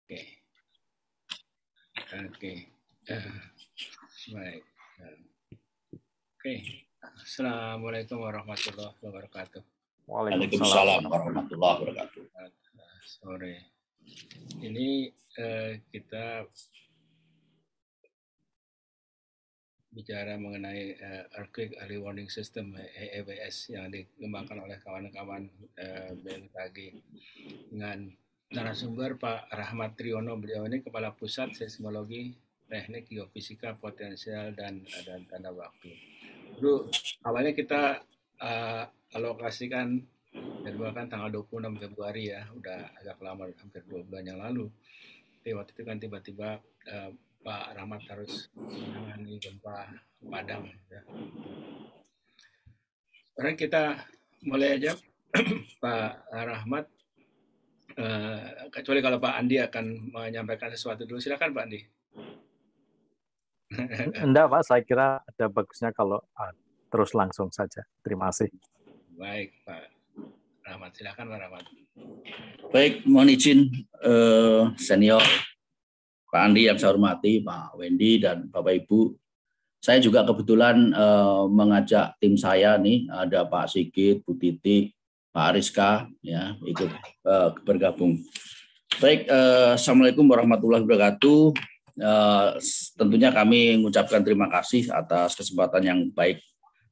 Oke. Oke. Baik. Oke. Assalamualaikum warahmatullahi wabarakatuh. Waalaikumsalam warahmatullahi wabarakatuh. Sore. Ini kita bicara mengenai Earthquake Early Warning System EEWS yang dikembangkan oleh kawan-kawan BMKG dengan narasumber Pak Rahmat Triono. Beliau ini Kepala Pusat Seismologi, Teknik Geofisika Potensial dan Tanda Waktu. Dulu awalnya kita alokasikan jadwalkan tanggal 26 Februari ya, udah agak lama, hampir 2 bulan yang lalu. Tapi waktu itu kan tiba-tiba Pak Rahmat harus menangani gempa Padang. Ya. Sekarang kita mulai aja Pak Rahmat. Kecuali kalau Pak Andi akan menyampaikan sesuatu dulu, silakan Pak Andi. Enggak Pak, saya kira ada bagusnya kalau terus langsung saja. Terima kasih. Baik Pak Rahmat, silakan Pak Rahmat. Baik, mohon izin senior Pak Andi yang saya hormati, Pak Wendy dan Bapak Ibu. Saya juga kebetulan mengajak tim saya nih, ada Pak Sigit, Bu Titi, Pak Ariska, ya ikut bergabung. Baik, Assalamualaikum warahmatullahi wabarakatuh. Tentunya kami mengucapkan terima kasih atas kesempatan yang baik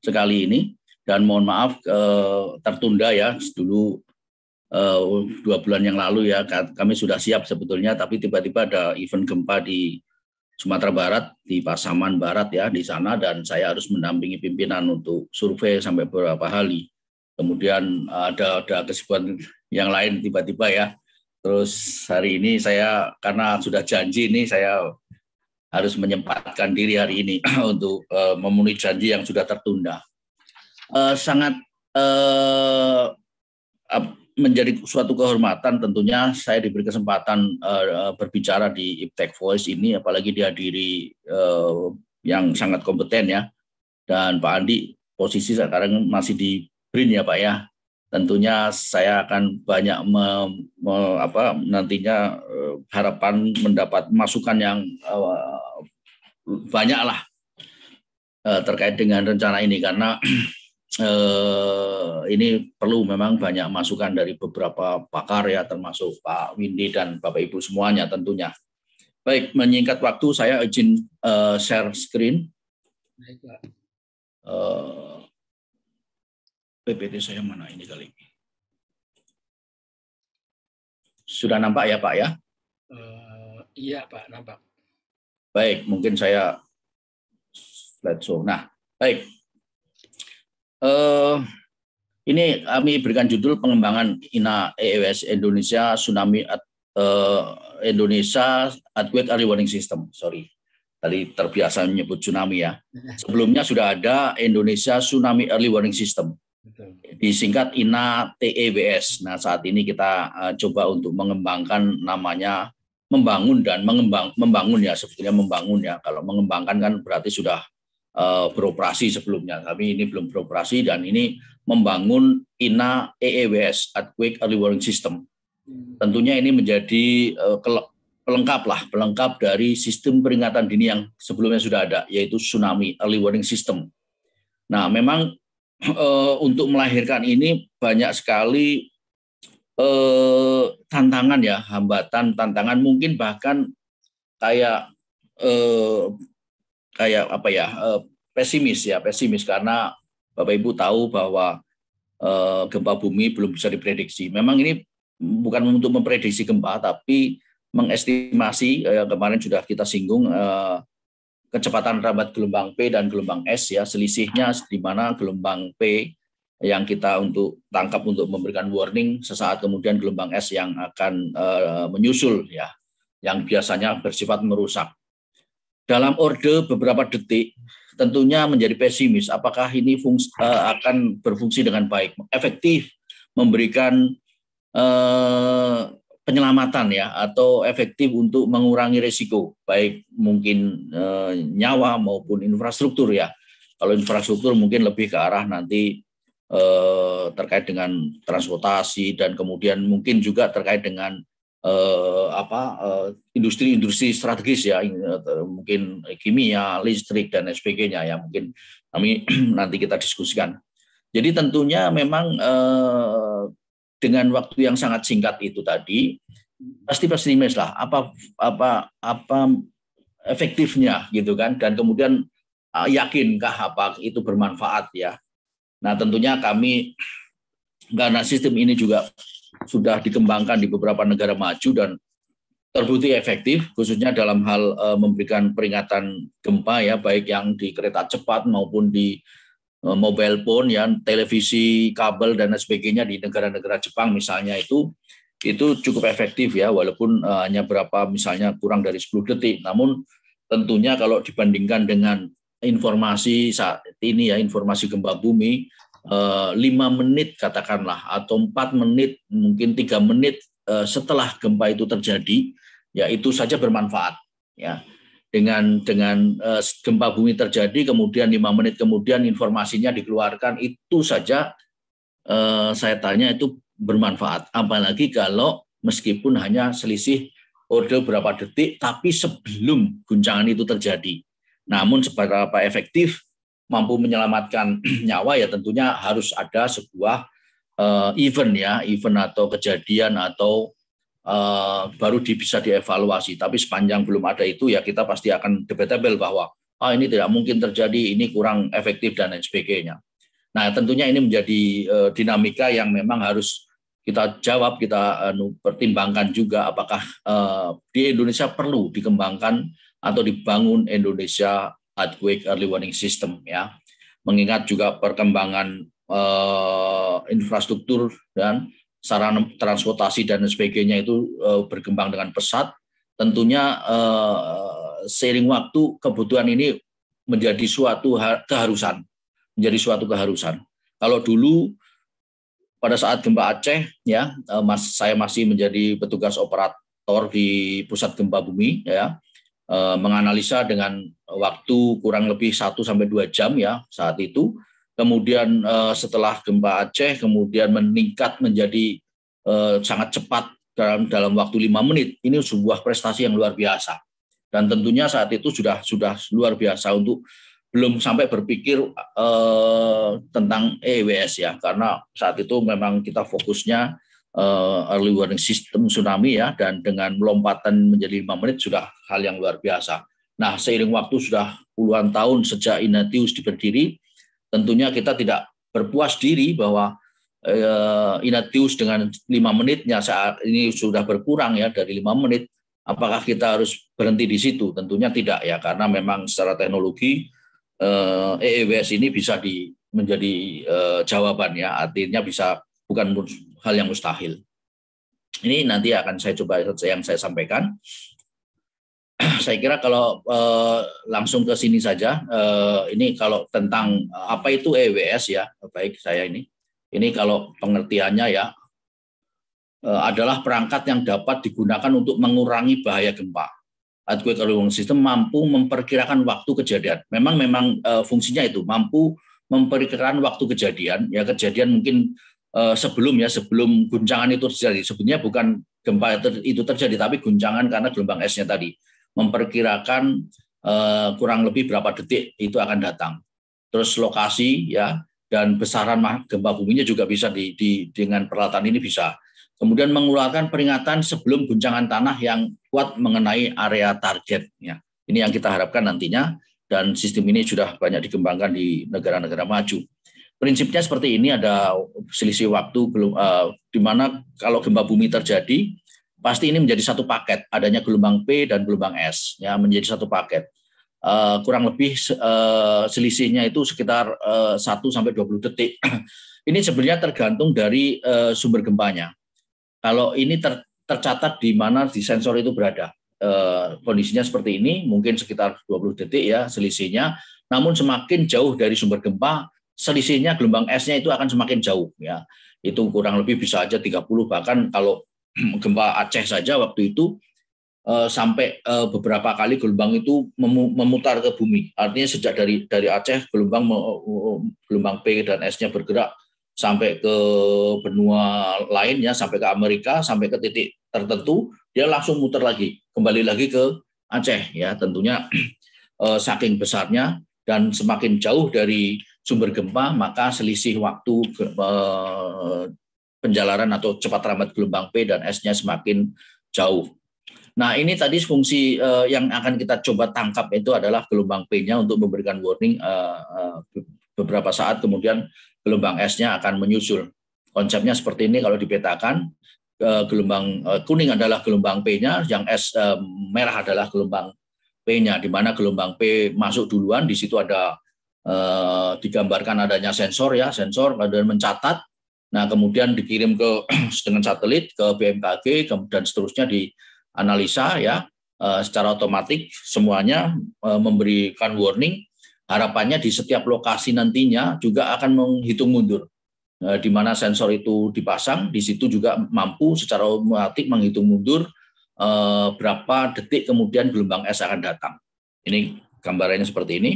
sekali ini dan mohon maaf tertunda ya dulu 2 bulan yang lalu ya kami sudah siap sebetulnya, tapi tiba-tiba ada event gempa di Sumatera Barat, di Pasaman Barat ya di sana, dan saya harus mendampingi pimpinan untuk survei sampai beberapa hari. Kemudian ada kesibukan yang lain tiba-tiba ya. Terus hari ini saya karena sudah janji ini saya harus menyempatkan diri hari ini untuk memenuhi janji yang sudah tertunda. Sangat menjadi suatu kehormatan tentunya saya diberi kesempatan berbicara di Iptek Voice ini, apalagi dihadiri yang sangat kompeten ya. Dan Pak Andi posisi sekarang masih di BRIN ya Pak ya. Tentunya saya akan banyak nantinya harapan mendapat masukan yang banyak lah terkait dengan rencana ini, karena ini perlu memang banyak masukan dari beberapa pakar ya, termasuk Pak Windy dan Bapak Ibu semuanya tentunya. Baik, menyingkat waktu saya izin share screen. PPT saya mana ini kali ini? Sudah nampak ya Pak ya? Iya Pak, nampak. Baik, mungkin saya slideshow. Nah, baik. Ini kami berikan judul pengembangan INA EEWS Indonesia Tsunami Indonesia Earthquake Early Warning System. Sorry, tadi terbiasa menyebut tsunami ya. Sebelumnya sudah ada Indonesia Tsunami Early Warning System, disingkat INA TEWS. Nah saat ini kita coba untuk mengembangkan namanya, membangun ya, sebetulnya membangun ya. Kalau mengembangkan kan berarti sudah beroperasi sebelumnya, tapi ini belum beroperasi, dan ini membangun INA EEWS Earthquake Early Warning System. Tentunya ini menjadi pelengkap dari sistem peringatan dini yang sebelumnya sudah ada, yaitu Tsunami Early Warning System. Nah, memang untuk melahirkan ini banyak sekali tantangan ya, tantangan mungkin bahkan kayak pesimis karena Bapak Ibu tahu bahwa gempa bumi belum bisa diprediksi. Memang ini bukan untuk memprediksi gempa, tapi mengestimasi. Kemarin sudah kita singgung kecepatan rambat gelombang P dan gelombang S ya, selisihnya di mana gelombang P yang kita untuk tangkap untuk memberikan warning, sesaat kemudian gelombang S yang akan menyusul ya, yang biasanya bersifat merusak. Dalam orde beberapa detik, tentunya menjadi pesimis apakah ini akan berfungsi dengan baik, efektif, memberikan penyelamatan ya, atau efektif untuk mengurangi risiko, baik mungkin nyawa maupun infrastruktur ya. Kalau infrastruktur mungkin lebih ke arah nanti terkait dengan transportasi, dan kemudian mungkin juga terkait dengan industri-industri strategis ya, mungkin kimia, listrik dan sebagainya ya, mungkin kami nanti kita diskusikan. Jadi tentunya memang dengan waktu yang sangat singkat itu tadi pasti pesimis lah apa efektifnya gitu kan, dan kemudian yakinkah apa itu bermanfaat ya. Nah tentunya kami karena sistem ini juga sudah dikembangkan di beberapa negara maju dan terbukti efektif, khususnya dalam hal memberikan peringatan gempa ya, baik yang di kereta cepat maupun di mobile phone ya, televisi kabel dan sebagainya di negara-negara Jepang misalnya itu cukup efektif ya, walaupun hanya berapa misalnya kurang dari 10 detik. Namun tentunya kalau dibandingkan dengan informasi saat ini ya, informasi gempa bumi 5 menit katakanlah atau 4 menit mungkin 3 menit setelah gempa itu terjadi ya, itu saja bermanfaat ya. Dengan gempa bumi terjadi kemudian 5 menit kemudian informasinya dikeluarkan, itu saja saya tanya itu bermanfaat. Apalagi kalau meskipun hanya selisih order berapa detik tapi sebelum guncangan itu terjadi. Namun seberapa efektif mampu menyelamatkan nyawa ya tentunya harus ada sebuah event atau kejadian atau baru bisa dievaluasi. Tapi sepanjang belum ada itu ya kita pasti akan debatable bahwa ini tidak mungkin terjadi, ini kurang efektif dan lain sebagainya. Nah tentunya ini menjadi dinamika yang memang harus kita jawab, kita pertimbangkan juga apakah di Indonesia perlu dikembangkan atau dibangun Indonesia Earthquake Early Warning System ya. Mengingat juga perkembangan infrastruktur dan sarana transportasi dan sebagainya itu berkembang dengan pesat, tentunya seiring waktu kebutuhan ini menjadi suatu keharusan. Kalau dulu pada saat gempa Aceh ya, saya masih menjadi petugas operator di pusat gempa bumi ya, menganalisa dengan waktu kurang lebih 1-2 jam ya saat itu. Kemudian setelah gempa Aceh kemudian meningkat menjadi sangat cepat dalam waktu 5 menit. Ini sebuah prestasi yang luar biasa. Dan tentunya saat itu sudah luar biasa, untuk belum sampai berpikir tentang EWS ya, karena saat itu memang kita fokusnya early warning system tsunami ya, dan dengan melompatan menjadi 5 menit sudah hal yang luar biasa. Nah, seiring waktu sudah puluhan tahun sejak Inatius berdiri, tentunya kita tidak berpuas diri bahwa Inatius dengan 5 menitnya saat ini sudah berkurang ya dari 5 menit. Apakah kita harus berhenti di situ? Tentunya tidak ya, karena memang secara teknologi EWS ini bisa menjadi jawaban ya, artinya bisa, bukan hal yang mustahil. Ini nanti akan saya coba yang saya sampaikan. Saya kira kalau langsung ke sini saja, ini kalau tentang apa itu EWS ya, baik saya ini kalau pengertiannya ya adalah perangkat yang dapat digunakan untuk mengurangi bahaya gempa. Earthquake Early Warning System mampu memperkirakan waktu kejadian. Memang fungsinya itu mampu memperkirakan waktu kejadian. Ya kejadian mungkin sebelum guncangan itu terjadi. Sebenarnya bukan gempa itu terjadi, tapi guncangan karena gelombang esnya tadi. Memperkirakan kurang lebih berapa detik itu akan datang. Terus lokasi ya dan besaran gempa buminya juga bisa dengan peralatan ini bisa. Kemudian mengeluarkan peringatan sebelum guncangan tanah yang kuat mengenai area target. Ya. Ini yang kita harapkan nantinya, dan sistem ini sudah banyak dikembangkan di negara-negara maju. Prinsipnya seperti ini, ada selisih waktu di mana kalau gempa bumi terjadi, pasti ini menjadi satu paket, adanya gelombang P dan gelombang S, ya menjadi satu paket. Kurang lebih selisihnya itu sekitar 1-20 detik. Ini sebenarnya tergantung dari sumber gempanya. Kalau ini tercatat di mana di sensor itu berada, kondisinya seperti ini, mungkin sekitar 20 detik ya selisihnya. Namun semakin jauh dari sumber gempa, selisihnya gelombang S-nya itu akan semakin jauh ya. Itu kurang lebih bisa aja 30, bahkan kalau gempa Aceh saja waktu itu sampai beberapa kali gelombang itu memutar ke bumi. Artinya sejak dari Aceh gelombang P dan S-nya bergerak sampai ke benua lainnya, sampai ke Amerika, sampai ke titik tertentu, dia langsung muter lagi, kembali lagi ke Aceh ya. Tentunya saking besarnya dan semakin jauh dari sumber gempa, maka selisih waktu penjalaran atau cepat rambat gelombang P dan S-nya semakin jauh. Nah, ini tadi fungsi yang akan kita coba tangkap itu adalah gelombang P-nya untuk memberikan warning beberapa saat, kemudian gelombang S-nya akan menyusul. Konsepnya seperti ini kalau dipetakan, gelombang kuning adalah gelombang P-nya, yang S merah adalah gelombang P-nya, di mana gelombang P masuk duluan, di situ ada digambarkan adanya sensor ya, sensor kemudian mencatat. Nah, kemudian dikirim ke dengan satelit ke BMKG, kemudian seterusnya dianalisa ya secara otomatis semuanya memberikan warning. Harapannya di setiap lokasi nantinya juga akan menghitung mundur. Di mana sensor itu dipasang, di situ juga mampu secara otomatis menghitung mundur berapa detik kemudian gelombang S akan datang. Ini gambarannya seperti ini.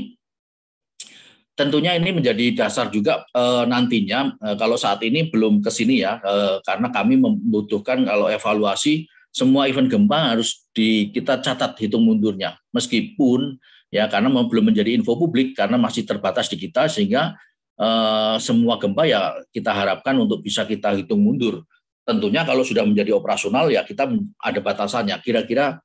Tentunya ini menjadi dasar juga nantinya kalau saat ini belum ke sini ya, karena kami membutuhkan kalau evaluasi semua event gempa harus kita catat hitung mundurnya, meskipun ya karena belum menjadi info publik karena masih terbatas di kita, sehingga semua gempa ya kita harapkan untuk bisa kita hitung mundur. Tentunya kalau sudah menjadi operasional ya kita ada batasannya, kira-kira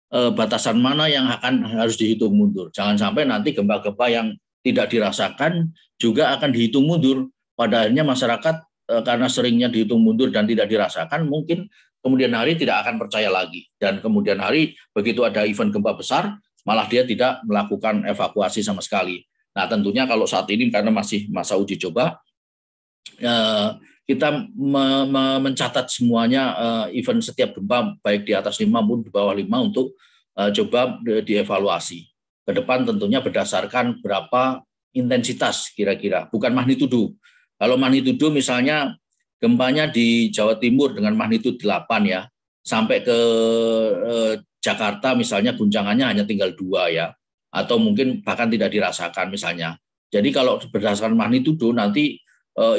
batasan mana yang harus dihitung mundur. Jangan sampai nanti gempa-gempa yang tidak dirasakan juga akan dihitung mundur. Pada akhirnya masyarakat karena seringnya dihitung mundur dan tidak dirasakan, mungkin kemudian hari tidak akan percaya lagi. Dan kemudian hari begitu ada event gempa besar, malah dia tidak melakukan evakuasi sama sekali. Nah, tentunya kalau saat ini karena masih masa uji coba, kita mencatat semuanya event setiap gempa baik di atas 5 maupun di bawah 5 untuk coba dievaluasi. Ke depan tentunya berdasarkan berapa intensitas kira-kira, bukan magnitudo. Kalau magnitudo misalnya gempanya di Jawa Timur dengan magnitudo 8 ya, sampai ke Jakarta misalnya guncangannya hanya tinggal 2 ya, atau mungkin bahkan tidak dirasakan misalnya. Jadi kalau berdasarkan magnitudo nanti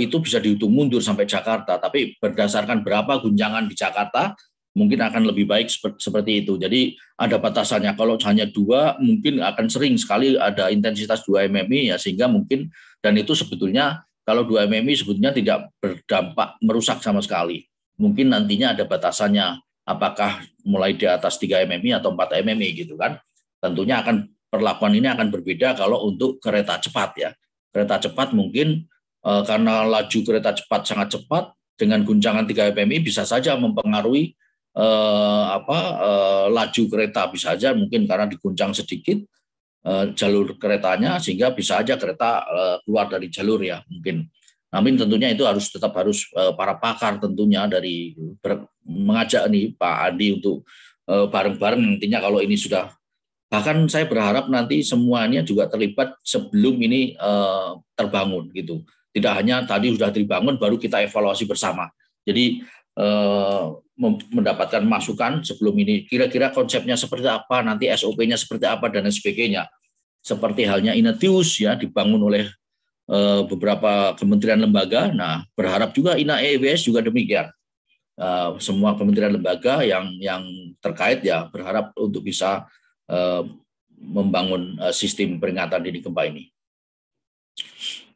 itu bisa dihitung mundur sampai Jakarta, tapi berdasarkan berapa guncangan di Jakarta, mungkin akan lebih baik seperti itu. Jadi ada batasannya. Kalau hanya 2, mungkin akan sering sekali ada intensitas 2 MMI ya, sehingga mungkin, dan itu sebetulnya kalau 2 MMI sebetulnya tidak berdampak merusak sama sekali. Mungkin nantinya ada batasannya, apakah mulai di atas 3 MMI atau 4 MMI gitu kan. Tentunya perlakuan ini akan berbeda kalau untuk kereta cepat ya. Kereta cepat mungkin karena laju kereta cepat sangat cepat dengan guncangan 3 MMI bisa saja mempengaruhi laju kereta, bisa saja mungkin karena diguncang sedikit jalur keretanya sehingga bisa aja kereta keluar dari jalur ya mungkin. Namun tentunya itu tetap harus para pakar tentunya dari mengajak nih Pak Andi untuk bareng-bareng nantinya kalau ini sudah, bahkan saya berharap nanti semuanya juga terlibat sebelum ini terbangun gitu. Tidak hanya tadi sudah dibangun baru kita evaluasi bersama. Jadi mendapatkan masukan sebelum ini, kira-kira konsepnya seperti apa, nanti SOP-nya seperti apa, dan sebagainya. Seperti halnya Inatius ya, dibangun oleh beberapa kementerian lembaga. Nah, berharap juga INA-EWS juga demikian. Semua kementerian lembaga yang terkait ya berharap untuk bisa membangun sistem peringatan dini gempa ini.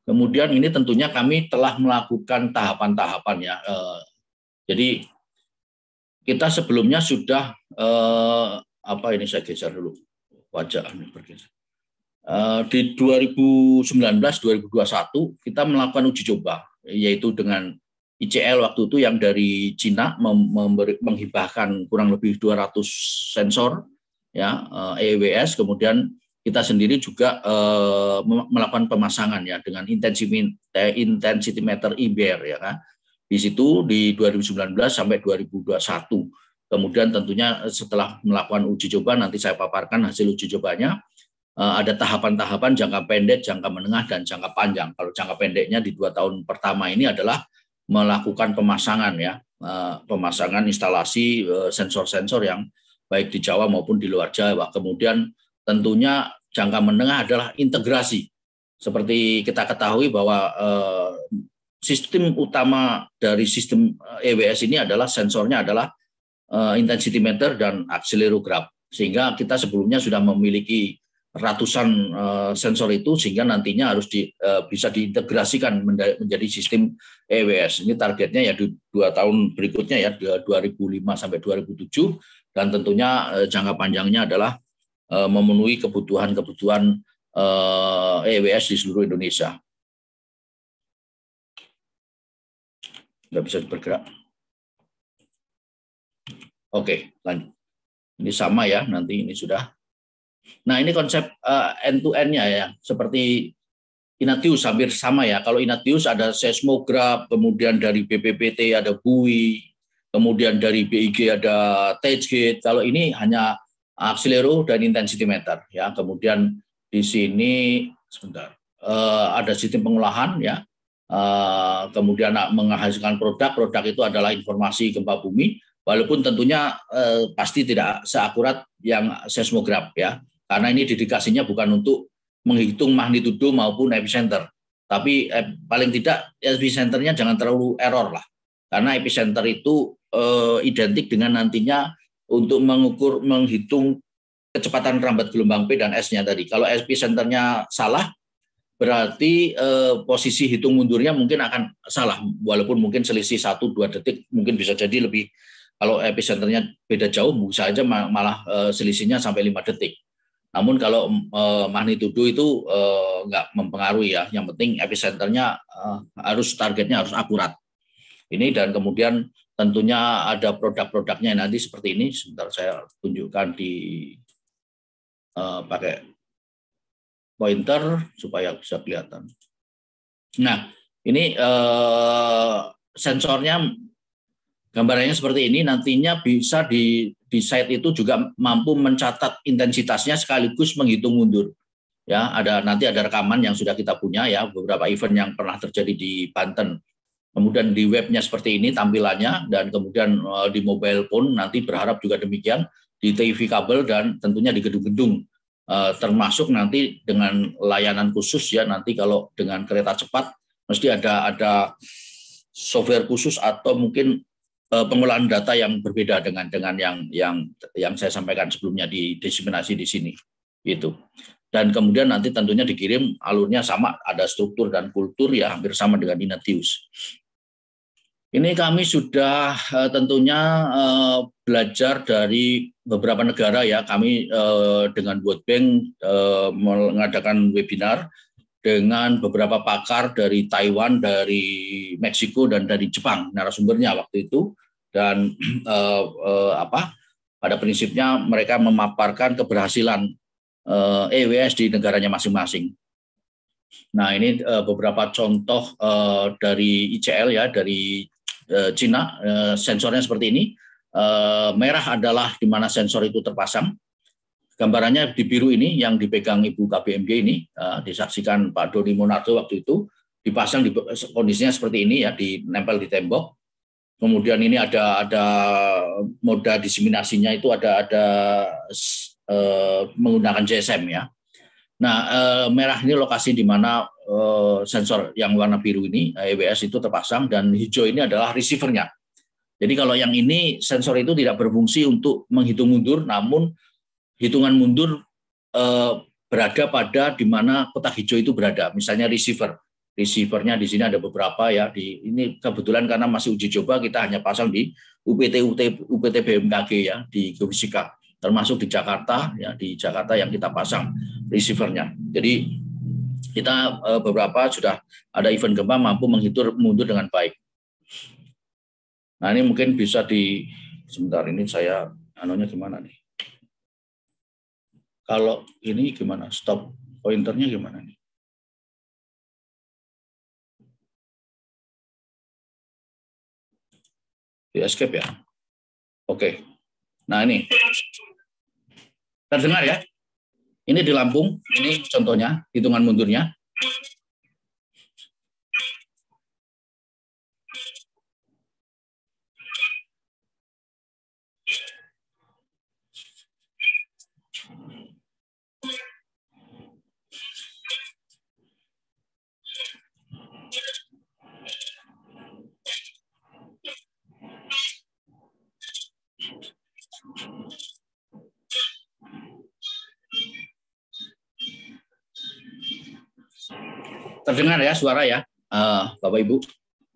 Kemudian ini tentunya kami telah melakukan tahapan-tahapan ya. Jadi kita sebelumnya sudah ini saya geser dulu wajah ini bergeser. Di 2019-2021 kita melakukan uji coba, yaitu dengan ICL waktu itu yang dari Cina menghibahkan kurang lebih 200 sensor ya EWS, kemudian kita sendiri juga melakukan pemasangan ya dengan intensity meter IBR ya kan. Di situ di 2019 sampai 2021. Kemudian tentunya setelah melakukan uji coba nanti saya paparkan hasil uji cobanya. Ada tahapan-tahapan jangka pendek, jangka menengah, dan jangka panjang. Kalau jangka pendeknya di 2 tahun pertama ini adalah melakukan pemasangan ya, pemasangan instalasi sensor-sensor yang baik di Jawa maupun di luar Jawa. Kemudian tentunya jangka menengah adalah integrasi. Seperti kita ketahui bahwa sistem utama dari sistem EWS ini adalah sensornya adalah intensity meter dan accelerogram, sehingga kita sebelumnya sudah memiliki ratusan sensor itu, sehingga nantinya harus bisa diintegrasikan menjadi sistem EWS. Ini targetnya ya di 2 tahun berikutnya ya, 2005 sampai 2007, dan tentunya jangka panjangnya adalah memenuhi kebutuhan EWS di seluruh Indonesia. Nggak bisa bergerak. Oke, lanjut. Ini sama ya, nanti ini sudah. Nah, ini konsep end-to-end-nya ya, seperti Ignatius hampir sama ya. Kalau Ignatius ada seismograf, kemudian dari BPPT ada buoy, kemudian dari BIG ada test gate. Kalau ini hanya akselero dan intensity meter ya. Kemudian di sini sebentar ada sistem pengolahan ya. Kemudian menghasilkan produk itu adalah informasi gempa bumi, walaupun tentunya pasti tidak seakurat yang seismograf ya. Karena ini dedikasinya bukan untuk menghitung magnitudo maupun epicenter. Tapi paling tidak epicenternya jangan terlalu error lah. Karena epicenter itu identik dengan nantinya untuk menghitung kecepatan rambat gelombang P dan S-nya tadi. Kalau epicenternya salah, berarti posisi hitung mundurnya mungkin akan salah. Walaupun mungkin selisih 1-2 detik, mungkin bisa jadi lebih. Kalau epicenternya beda jauh, bisa aja malah selisihnya sampai 5 detik. Namun kalau magnitudo itu nggak mempengaruhi ya. Yang penting epicenternya targetnya harus akurat. Ini dan kemudian tentunya ada produk-produknya nanti seperti ini. Sebentar saya tunjukkan di pakai pointer supaya bisa kelihatan. Nah, ini sensornya gambarannya seperti ini. Nantinya bisa di site itu juga mampu mencatat intensitasnya sekaligus menghitung mundur. Ya, nanti ada rekaman yang sudah kita punya ya, beberapa event yang pernah terjadi di Banten. Kemudian di webnya seperti ini tampilannya, dan kemudian di mobile phone nanti berharap juga demikian, di TV kabel dan tentunya di gedung-gedung, termasuk nanti dengan layanan khusus ya. Nanti kalau dengan kereta cepat mesti ada software khusus atau mungkin pengolahan data yang berbeda dengan yang saya sampaikan sebelumnya di diseminasi di sini itu. Dan kemudian nanti tentunya dikirim alurnya sama, ada struktur dan kultur ya hampir sama dengan Ignatius. Ini kami sudah tentunya belajar dari beberapa negara ya. Kami dengan World Bank mengadakan webinar dengan beberapa pakar dari Taiwan, dari Meksiko, dan dari Jepang narasumbernya waktu itu. Dan pada prinsipnya mereka memaparkan keberhasilan EWS di negaranya masing-masing. Nah, ini beberapa contoh dari ICL ya, dari Cina. Sensornya seperti ini. Merah adalah di mana sensor itu terpasang. Gambarannya di biru ini yang dipegang Ibu KBMG ini, disaksikan Pak Doni Monardo waktu itu, dipasang di kondisinya seperti ini ya, dinempel di tembok. Kemudian ini ada moda diseminasinya itu ada menggunakan GSM ya. Nah, merah ini lokasi di mana sensor yang warna biru ini EWS itu terpasang, dan hijau ini adalah receivernya. Jadi kalau yang ini sensor itu tidak berfungsi untuk menghitung mundur, namun hitungan mundur berada pada di mana kotak hijau itu berada. Misalnya receivernya di sini ada beberapa ya. Ini kebetulan karena masih uji coba, kita hanya pasang di UPT BMKG ya, di Geofisika, termasuk di Jakarta ya, di Jakarta yang kita pasang receivernya. Jadi kita beberapa sudah ada event gempa mampu menghitung mundur dengan baik. Nah, ini mungkin bisa sebentar ini saya anunya gimana nih? Kalau ini gimana? Stop pointernya gimana nih? Di escape ya. Oke. Nah, ini terdengar ya? Ini di Lampung, ini contohnya hitungan mundurnya. Terdengar ya suara ya, Bapak Ibu.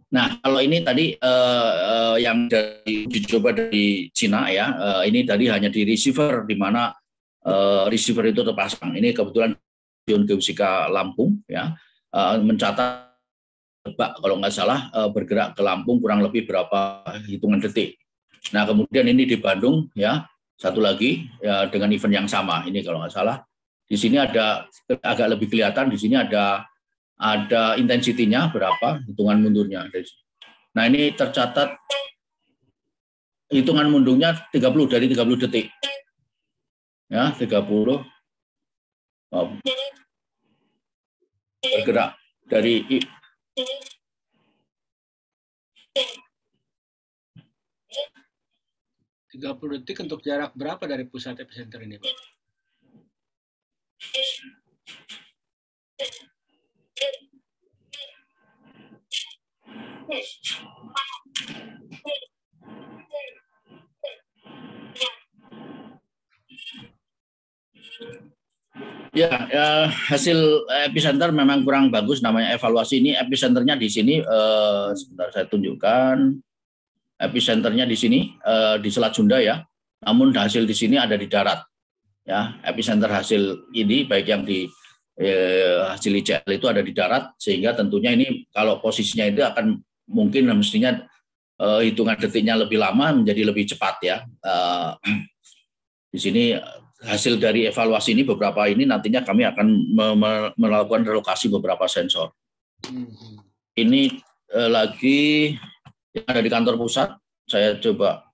Nah, kalau ini tadi yang dicoba dari Cina ya, ini tadi hanya di receiver, di mana receiver itu terpasang. Ini kebetulan Stasiun Geofisika Lampung ya, mencatat kalau nggak salah bergerak ke Lampung kurang lebih berapa hitungan detik. Nah, kemudian ini di Bandung ya, satu lagi ya, dengan event yang sama. Ini kalau nggak salah di sini ada agak lebih kelihatan, di sini ada intensitinya berapa, hitungan mundurnya. Nah, ini tercatat hitungan mundurnya 30 dari 30 detik. Ya, 30 bergerak dari 30 detik untuk jarak berapa dari pusat epicenter ini, Pak? Ya, hasil epicenter memang kurang bagus, namanya evaluasi. Ini epicenternya di sini, sebentar saya tunjukkan. Epicenternya di sini di Selat Sunda ya. Namun hasil di sini ada di darat. Ya, epicenter hasil ini baik yang di hasil ICL itu ada di darat, sehingga tentunya ini kalau posisinya itu akan mungkin mestinya hitungan detiknya lebih lama menjadi lebih cepat ya. Di sini hasil dari evaluasi ini beberapa ini nantinya kami akan melakukan relokasi beberapa sensor. Ini lagi yang ada di kantor pusat, saya coba.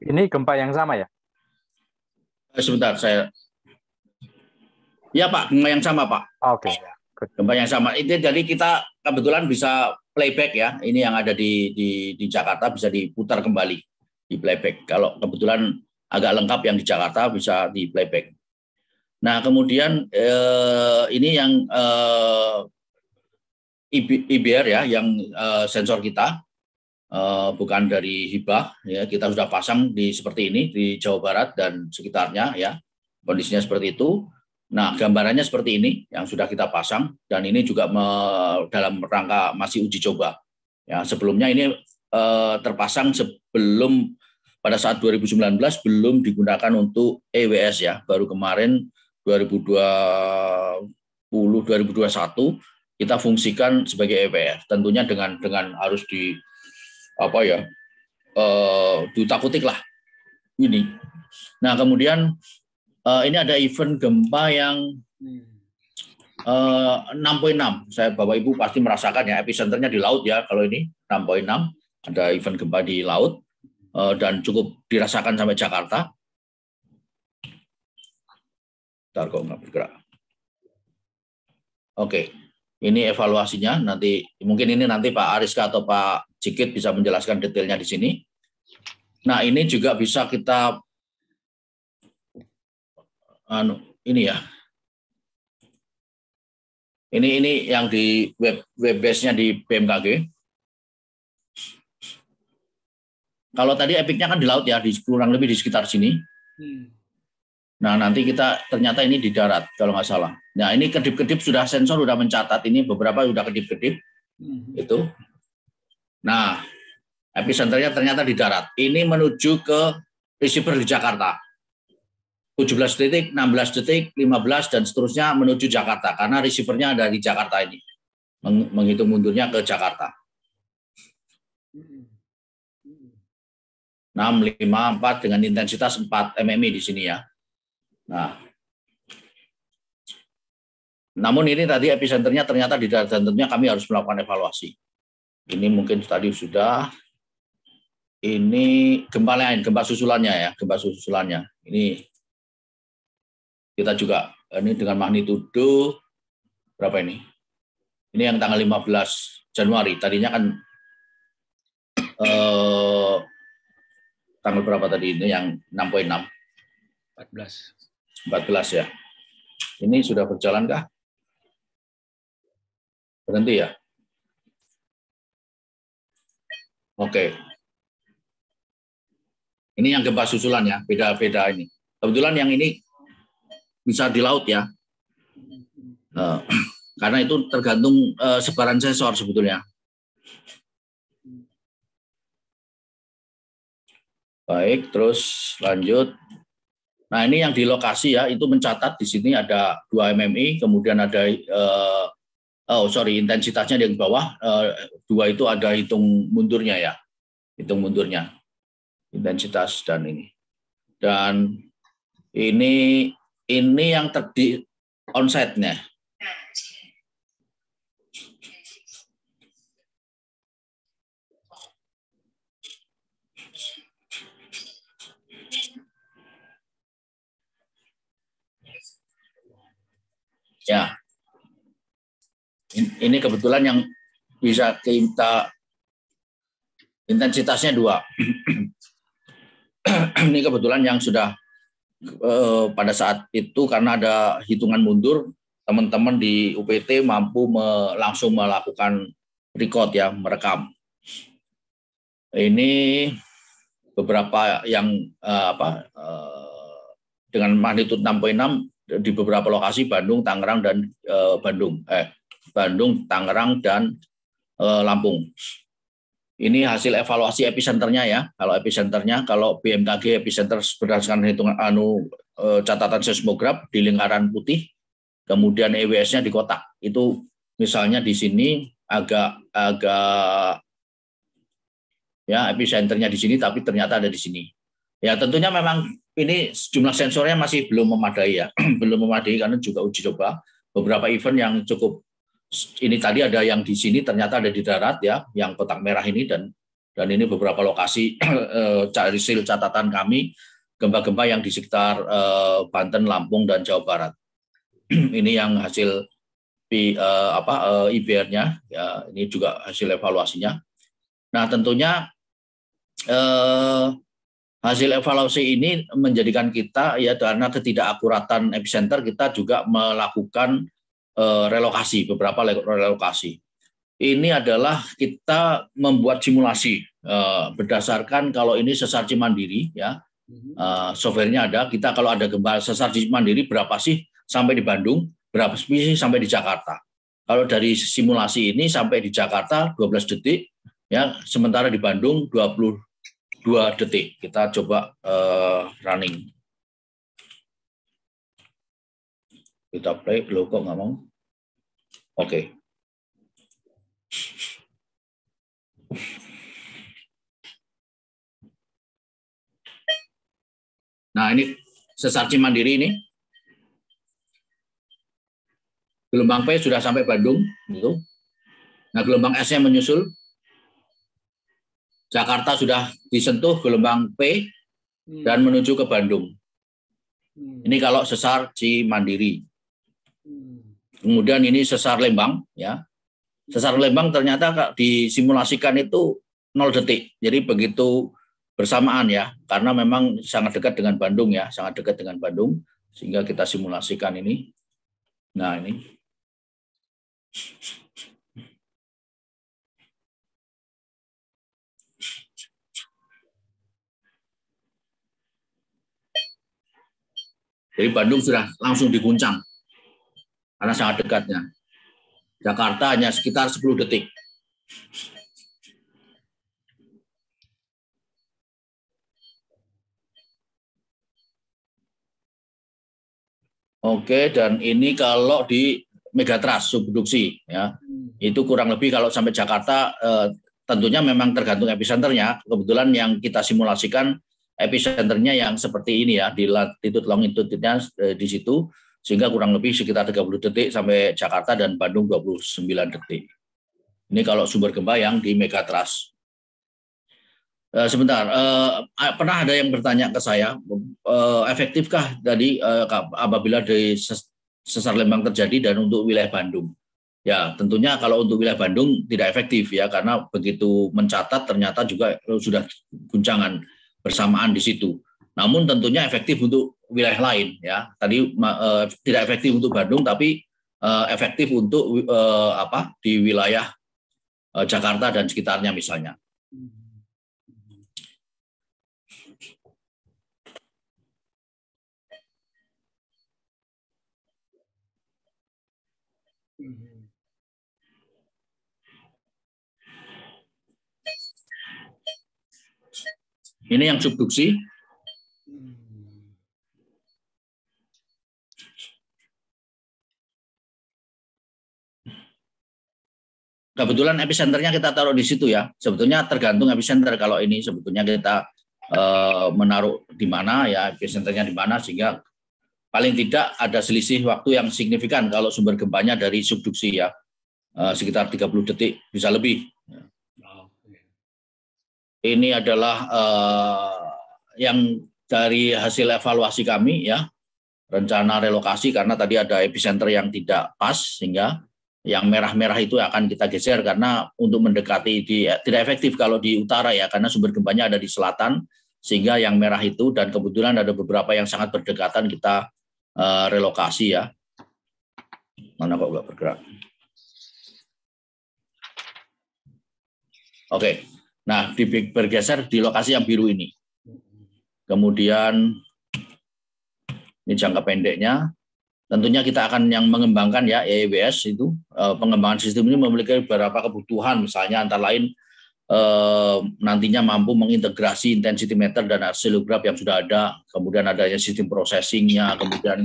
Ini gempa yang sama ya? Sebentar, saya. Ya Pak, gempa yang sama Pak. Oke. Gempa yang sama. Itu jadi kita kebetulan bisa playback ya. Ini yang ada di Jakarta bisa diputar kembali di playback. Kalau kebetulan agak lengkap yang di Jakarta bisa di playback. Nah kemudian ini yang IBR ya, yang sensor kita bukan dari hibah ya, kita sudah pasang di seperti ini di Jawa Barat dan sekitarnya ya, kondisinya seperti itu. Nah gambarannya seperti ini yang sudah kita pasang, dan ini juga dalam rangka masih uji coba ya. Sebelumnya ini terpasang sebelum pada saat 2019 belum digunakan untuk EWS ya, baru kemarin 2020 2021 kita fungsikan sebagai EWS, tentunya dengan harus di apa ya, diutak-utik lah ini. Nah kemudian ini ada event gempa yang 6.6. Saya Bapak Ibu pasti merasakan ya, epicenternya di laut ya. Kalau ini 6.6 ada event gempa di laut dan cukup dirasakan sampai Jakarta. Bentar kok nggak bergerak. Oke, ini evaluasinya. Nanti mungkin ini nanti Pak Ariska atau Pak Cikit bisa menjelaskan detailnya di sini. Nah ini juga bisa kita ini ya. Ini yang di web base-nya di BMKG. Kalau tadi epicnya kan di laut ya, kurang lebih di sekitar sini. Nah, nanti kita ternyata ini di darat kalau nggak salah. Nah, ini kedip-kedip sudah sensor sudah mencatat ini beberapa sudah kedip-kedip itu. Nah, epicenternya ternyata di darat. Ini menuju ke receiver di Jakarta. 17 detik, 16 detik, 15 dan seterusnya menuju Jakarta karena receivernya ada di Jakarta ini. Menghitung mundurnya ke Jakarta. 6, 5, 4 dengan intensitas 4 mmi di sini ya. Nah, namun ini tadi epicenternya ternyata di darat dan tentunya kami harus melakukan evaluasi. Ini mungkin tadi sudah. Ini gempa lain, gempa susulannya ya, gempa susulannya. Ini kita juga ini dengan magnitudo berapa ini? Ini yang tanggal 15 Januari. Tadinya kan tanggal berapa tadi ini yang 6.6? 14 ya. Ini sudah berjalan kah? Berhenti ya? Oke. Ini yang gempa susulan ya, beda-beda ini. Kebetulan yang ini bisa di laut ya. Karena itu tergantung sebaran sensor sebetulnya. Baik, terus lanjut. Nah, ini yang di lokasi ya, itu mencatat di sini ada 2 mmi, kemudian ada intensitasnya di bawah 2 itu ada hitung mundurnya ya. Hitung mundurnya. Intensitas dan ini. Dan ini yang di onset-nya. Ya, ini kebetulan yang bisa kita intensitasnya 2. Ini kebetulan yang sudah pada saat itu karena ada hitungan mundur, teman-teman di UPT mampu langsung melakukan record ya, merekam. Ini beberapa yang dengan magnitudo 6.6 di beberapa lokasi Bandung, Tangerang dan Bandung, Tangerang dan Lampung. Ini hasil evaluasi epicenternya ya. Kalau epicenternya, kalau BMKG epicenter berdasarkan hitungan catatan seismograf di lingkaran putih, kemudian EWS-nya di kotak. Itu misalnya di sini agak ya epicenternya di sini, tapi ternyata ada di sini. Ya tentunya memang ini jumlah sensornya masih belum memadai ya, belum memadai karena juga uji coba beberapa event yang cukup. Ini tadi ada yang di sini ternyata ada di darat ya, yang kotak merah ini dan ini beberapa lokasi hasil catatan kami gempa-gempa yang di sekitar Banten, Lampung dan Jawa Barat. Ini yang hasil IBR-nya ya, ini juga hasil evaluasinya. Nah tentunya hasil evaluasi ini menjadikan kita ya karena ketidakakuratan epicenter kita juga melakukan relokasi, beberapa relokasi. Ini adalah kita membuat simulasi berdasarkan kalau ini sesar Cimandiri ya, softwarenya ada. Kita kalau ada gempa sesar Cimandiri berapa sih sampai di Bandung, berapa sih sampai di Jakarta. Kalau dari simulasi ini sampai di Jakarta 12 detik ya, sementara di Bandung 22 detik. Kita coba running. Kita play, belum kok nggak mau. Oke. Nah ini sesar Cimandiri ini. Gelombang P sudah sampai Bandung. Gitu. Nah gelombang S-nya menyusul. Jakarta sudah disentuh gelombang P dan menuju ke Bandung. Ini kalau sesar Cimandiri. Kemudian ini sesar Lembang ya. Sesar Lembang ternyata disimulasikan itu 0 detik. Jadi begitu bersamaan ya, karena memang sangat dekat dengan Bandung ya, sangat dekat dengan Bandung sehingga kita simulasikan ini. Nah, ini. Jadi Bandung sudah langsung diguncang karena sangat dekatnya. Jakarta hanya sekitar 10 detik. Oke, dan ini kalau di megatrust subduksi ya, itu kurang lebih kalau sampai Jakarta tentunya memang tergantung epicenternya. Kebetulan yang kita simulasikan epicenternya yang seperti ini ya, di latitude longitude-nya di situ, sehingga kurang lebih sekitar 30 detik sampai Jakarta dan Bandung 29 detik. Ini kalau sumber gempa yang di megatrust. Sebentar, pernah ada yang bertanya ke saya, efektifkah tadi apabila di sesar Lembang terjadi dan untuk wilayah Bandung? Ya, tentunya kalau untuk wilayah Bandung tidak efektif ya, karena begitu mencatat ternyata juga sudah guncangan bersamaan di situ. Namun tentunya efektif untuk wilayah lain ya. Tadi tidak efektif untuk Bandung, tapi efektif untuk di wilayah Jakarta dan sekitarnya misalnya. Ini yang subduksi. Kebetulan epicenternya kita taruh di situ ya. Sebetulnya tergantung epicenter. Kalau ini sebetulnya kita menaruh di mana ya, epicenternya di mana, sehingga paling tidak ada selisih waktu yang signifikan kalau sumber gempanya dari subduksi ya, sekitar 30 detik bisa lebih. Ini adalah yang dari hasil evaluasi kami ya, rencana relokasi, karena tadi ada epicenter yang tidak pas, sehingga yang merah-merah itu akan kita geser karena untuk mendekati tidak efektif kalau di utara ya, karena sumber gempanya ada di selatan, sehingga yang merah itu, dan kebetulan ada beberapa yang sangat berdekatan, kita relokasi ya. Mana kok nggak bergerak? Oke, nah bergeser di lokasi yang biru ini. Kemudian ini jangka pendeknya. Tentunya kita akan yang mengembangkan ya EWS itu, pengembangan sistem ini memiliki beberapa kebutuhan, misalnya antara lain nantinya mampu mengintegrasi intensity meter dan oscillograph yang sudah ada, kemudian adanya sistem processingnya, kemudian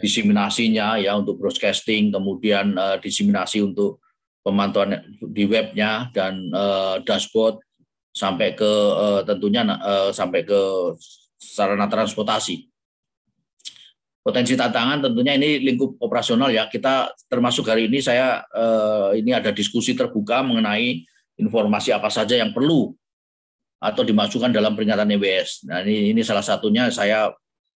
diseminasinya ya untuk broadcasting, kemudian diseminasi untuk pemantauan di webnya dan dashboard sampai ke tentunya sampai ke sarana transportasi. Potensi tantangan tentunya ini lingkup operasional ya. Kita termasuk hari ini saya ini ada diskusi terbuka mengenai informasi apa saja yang perlu atau dimasukkan dalam peringatan EWS. Nah ini salah satunya, saya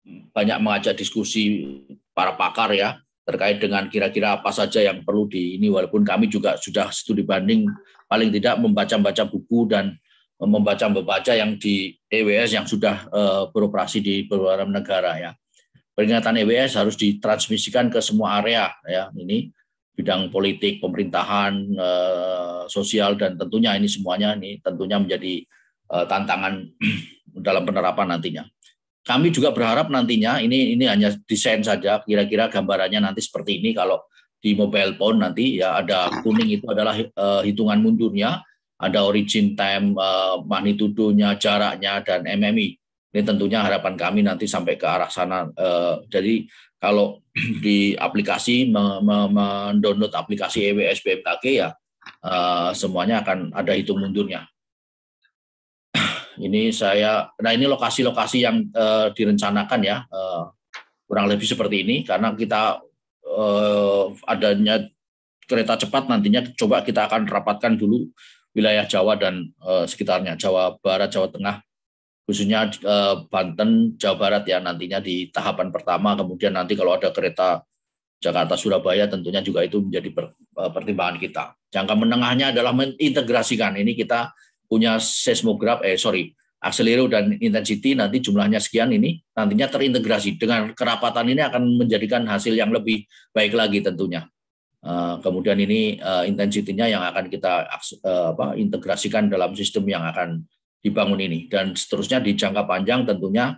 banyak mengajak diskusi para pakar ya terkait dengan kira-kira apa saja yang perlu di ini, walaupun kami juga sudah studi banding paling tidak membaca buku dan membaca yang di EWS yang sudah beroperasi di beberapa negara ya. Peringatan EWS harus ditransmisikan ke semua area ya, ini bidang politik, pemerintahan, sosial, dan tentunya ini semuanya ini tentunya menjadi tantangan dalam penerapan nantinya. Kami juga berharap nantinya ini hanya desain saja, kira-kira gambarannya nanti seperti ini. Kalau di mobile phone nanti ya ada kuning itu adalah hitungan mundurnya, ada origin time, magnitudonya, jaraknya, dan MMI. Ini tentunya harapan kami nanti sampai ke arah sana. Jadi kalau di aplikasi mendownload aplikasi EWS BMKG ya semuanya akan ada hitung mundurnya. Ini ini lokasi-lokasi yang direncanakan ya, kurang lebih seperti ini, karena kita adanya kereta cepat nantinya coba kita akan rapatkan dulu wilayah Jawa dan sekitarnya, Jawa Barat, Jawa Tengah, khususnya Banten, Jawa Barat ya nantinya di tahapan pertama. Kemudian nanti kalau ada kereta Jakarta-Surabaya tentunya juga itu menjadi pertimbangan kita. Jangka menengahnya adalah mengintegrasikan. Ini kita punya seismograf, akselero dan intensity, nanti jumlahnya sekian, ini nantinya terintegrasi. Dengan kerapatan ini akan menjadikan hasil yang lebih baik lagi tentunya. Kemudian ini intensity-nya yang akan kita integrasikan dalam sistem yang akan dibangun ini, dan seterusnya di jangka panjang tentunya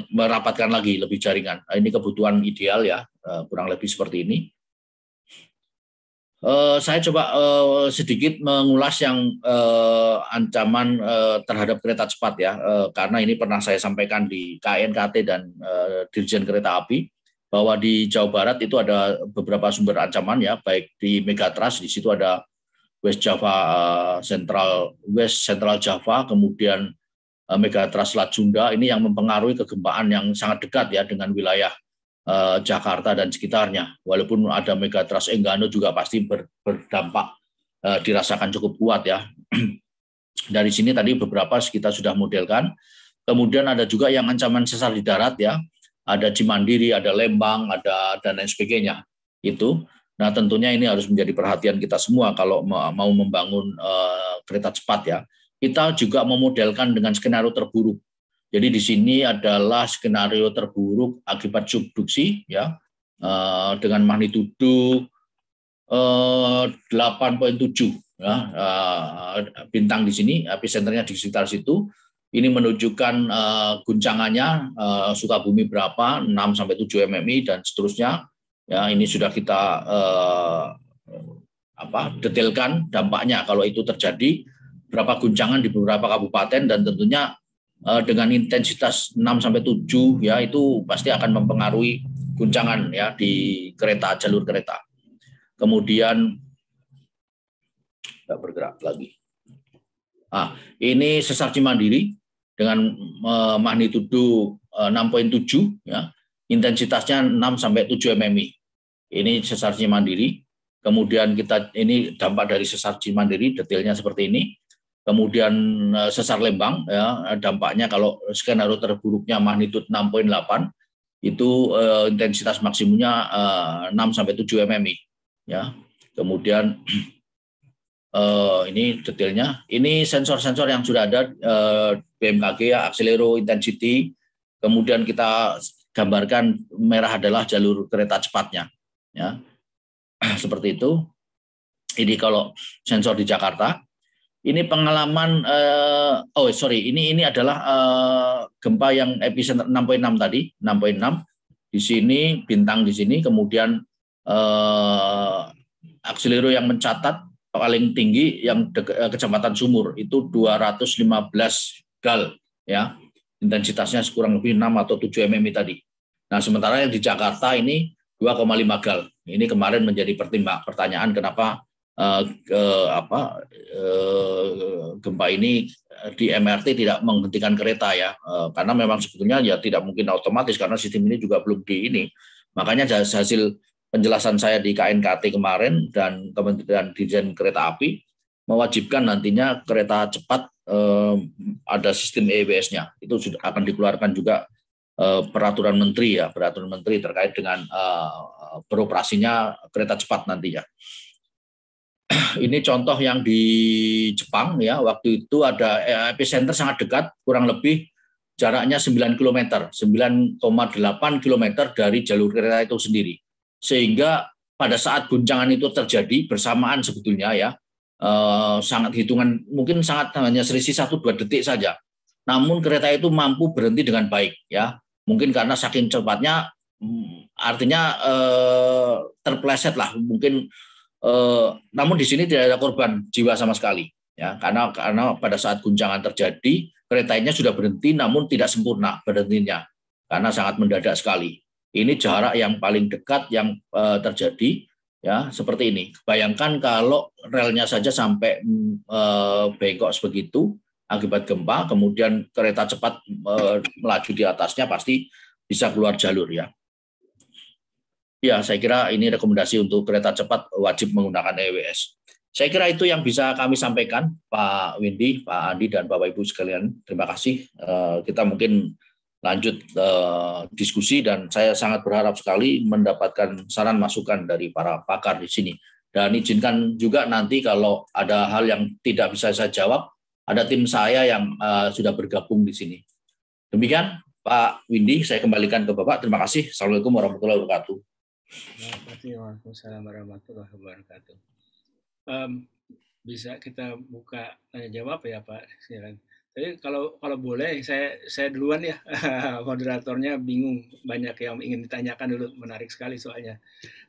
merapatkan lagi lebih jaringan. Nah, ini kebutuhan ideal ya, kurang lebih seperti ini. Saya coba sedikit mengulas yang ancaman terhadap kereta cepat ya, karena ini pernah saya sampaikan di KNKT dan Dirjen Kereta Api bahwa di Jawa Barat itu ada beberapa sumber ancaman ya, baik di Megatrust, di situ ada West Central Java, kemudian Megatrust Selat Sunda, ini yang mempengaruhi kegempaan yang sangat dekat ya dengan wilayah Jakarta dan sekitarnya. Walaupun ada Megatrust Enggano juga pasti berdampak, dirasakan cukup kuat ya. Dari sini tadi beberapa kita sudah modelkan. Kemudian ada juga yang ancaman sesar di darat ya. Ada Cimandiri, ada Lembang, ada dan lain sebagainya. Itu. Nah, tentunya ini harus menjadi perhatian kita semua kalau mau membangun kereta cepat ya. Kita juga memodelkan dengan skenario terburuk. Jadi di sini adalah skenario terburuk akibat subduksi ya, dengan magnitudo 8,7 ya, bintang di sini, epicenternya di sekitar situ. Ini menunjukkan guncangannya Sukabumi berapa, 6 sampai 7 mmi dan seterusnya. Ya, ini sudah kita detailkan dampaknya kalau itu terjadi, berapa guncangan di beberapa kabupaten, dan tentunya dengan intensitas 6 sampai 7 ya, itu pasti akan mempengaruhi guncangan ya di kereta, jalur kereta. Kemudian tidak bergerak lagi. Ini sesar Cimandiri dengan magnitudo 6,7 ya. Intensitasnya 6 sampai 7 mmi. Ini sesar Cimandiri. Kemudian ini dampak dari sesar Cimandiri, detailnya seperti ini. Kemudian sesar Lembang ya, dampaknya kalau skenario terburuknya magnitudo 6,8 itu intensitas maksimumnya 6 sampai 7 mmi ya. Kemudian ini detailnya. Ini sensor-sensor yang sudah ada, BMKG ya, akselero intensity. Kemudian kita gambarkan merah adalah jalur kereta cepatnya ya. Seperti itu. Ini kalau sensor di Jakarta. Ini pengalaman, ini adalah gempa yang epicenter 6,6 tadi, 6,6. Di sini bintang di sini, kemudian akselero yang mencatat paling tinggi yang Kecamatan Sumur itu 215 gal ya. Intensitasnya kurang lebih 6 atau 7 mmi tadi. Nah, sementara yang di Jakarta ini 2,5 gal. Ini kemarin menjadi pertanyaan kenapa gempa ini di MRT tidak menghentikan kereta ya, karena memang sebetulnya ya tidak mungkin otomatis karena sistem ini juga belum di ini. Makanya hasil penjelasan saya di KNKT kemarin dan Kementerian Dirjen Kereta Api mewajibkan nantinya kereta cepat ada sistem EWS-nya. Itu sudah akan dikeluarkan juga peraturan menteri terkait dengan beroperasinya kereta cepat nantinya. Ini contoh yang di Jepang ya, waktu itu ada epicenter sangat dekat, kurang lebih jaraknya 9 km, 9,8 km dari jalur kereta itu sendiri. Sehingga pada saat guncangan itu terjadi bersamaan sebetulnya ya, sangat hitungan, mungkin sangat hanya selisih 1-2 detik saja. Namun kereta itu mampu berhenti dengan baik ya. Mungkin karena saking cepatnya, artinya terpleset lah mungkin. Namun di sini tidak ada korban jiwa sama sekali ya, karena pada saat guncangan terjadi keretanya sudah berhenti namun tidak sempurna berhentinya karena sangat mendadak sekali. Ini jarak yang paling dekat yang terjadi ya, seperti ini. Bayangkan kalau relnya saja sampai bengkok sebegitu akibat gempa, kemudian kereta cepat melaju di atasnya pasti bisa keluar jalur ya. Ya, saya kira ini rekomendasi untuk kereta cepat wajib menggunakan EWS. Saya kira itu yang bisa kami sampaikan, Pak Windy, Pak Andi, dan Bapak Ibu sekalian. Terima kasih. Kita mungkin lanjut diskusi, dan saya sangat berharap sekali mendapatkan saran masukan dari para pakar di sini. Dan izinkan juga nanti kalau ada hal yang tidak bisa saya jawab, ada tim saya yang sudah bergabung di sini. Demikian, Pak Windy, saya kembalikan ke Bapak. Terima kasih. Assalamualaikum warahmatullahi wabarakatuh. Terima kasih. Waalaikumsalam warahmatullahi wabarakatuh. Bisa kita buka tanya jawab ya Pak, silakan. Jadi kalau boleh saya duluan ya, moderatornya bingung, banyak yang ingin ditanyakan dulu, menarik sekali soalnya.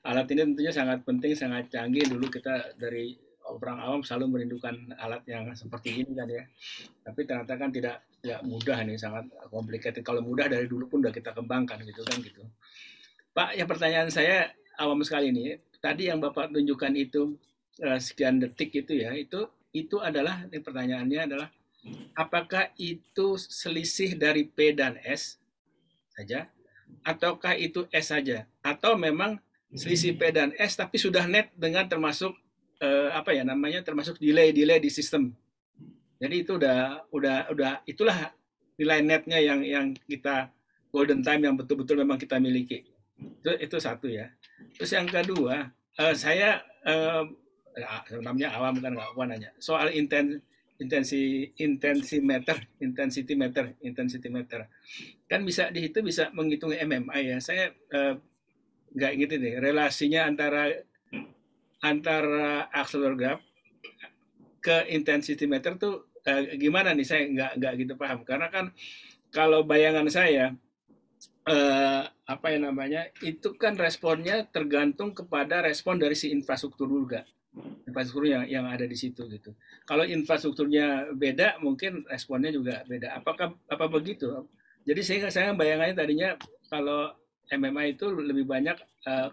Alat ini tentunya sangat penting, sangat canggih. Dulu kita dari orang awam selalu merindukan alat yang seperti ini kan ya. Tapi ternyata kan tidak mudah nih, sangat complicated. Kalau mudah dari dulu pun udah kita kembangkan gitu kan gitu. Pak, yang pertanyaan saya awam sekali nih. Tadi yang Bapak tunjukkan itu sekian detik itu ya, itu adalah pertanyaannya adalah apakah itu selisih dari P dan S saja, ataukah itu S saja, atau memang selisih P dan S tapi sudah net dengan termasuk apa ya namanya, termasuk delay di sistem. Jadi itu udah itulah nilai netnya yang kita golden time yang betul-betul memang kita miliki. Itu satu ya. Terus yang kedua, saya namanya awam kan nggak nanya soal intensity meter kan bisa di situ bisa menghitung MMI ya. Saya nggak gitu deh relasinya antara akselerograf ke intensity meter tuh gimana nih, saya nggak gitu paham karena kan kalau bayangan saya apa yang namanya itu kan responnya tergantung kepada respon dari si infrastruktur juga, infrastruktur yang ada di situ gitu. Kalau infrastrukturnya beda mungkin responnya juga beda. Apa begitu? Jadi saya bayangannya tadinya kalau MMA itu lebih banyak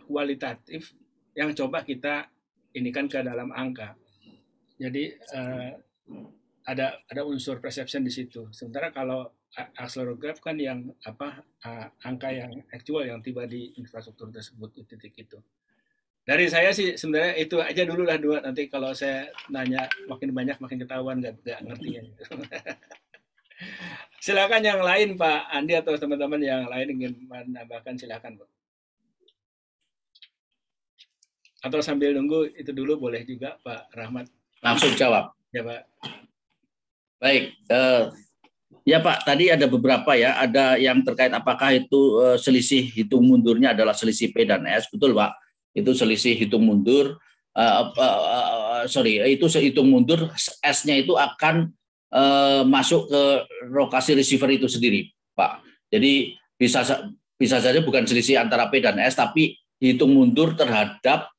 kualitatif yang coba kita ini kan ke dalam angka. Jadi ada unsur perception di situ. Sementara kalau akselerograf kan yang angka yang aktual yang tiba di infrastruktur tersebut di titik itu. Dari saya sih sebenarnya itu aja dulu lah dua. Nanti kalau saya nanya makin banyak makin ketahuan nggak ngertinya. Gitu. Silakan yang lain Pak Andi atau teman-teman yang lain ingin menambahkan silakan Pak. Atau sambil nunggu itu dulu boleh juga Pak Rahmat. Langsung jawab. Ya Pak. Baik, ya Pak, tadi ada beberapa ya, ada yang terkait apakah itu selisih hitung mundurnya adalah selisih P dan S, betul Pak? Itu selisih hitung mundur, itu hitung mundur, S-nya itu akan masuk ke lokasi receiver itu sendiri, Pak. Jadi bisa saja bukan selisih antara P dan S, tapi hitung mundur terhadap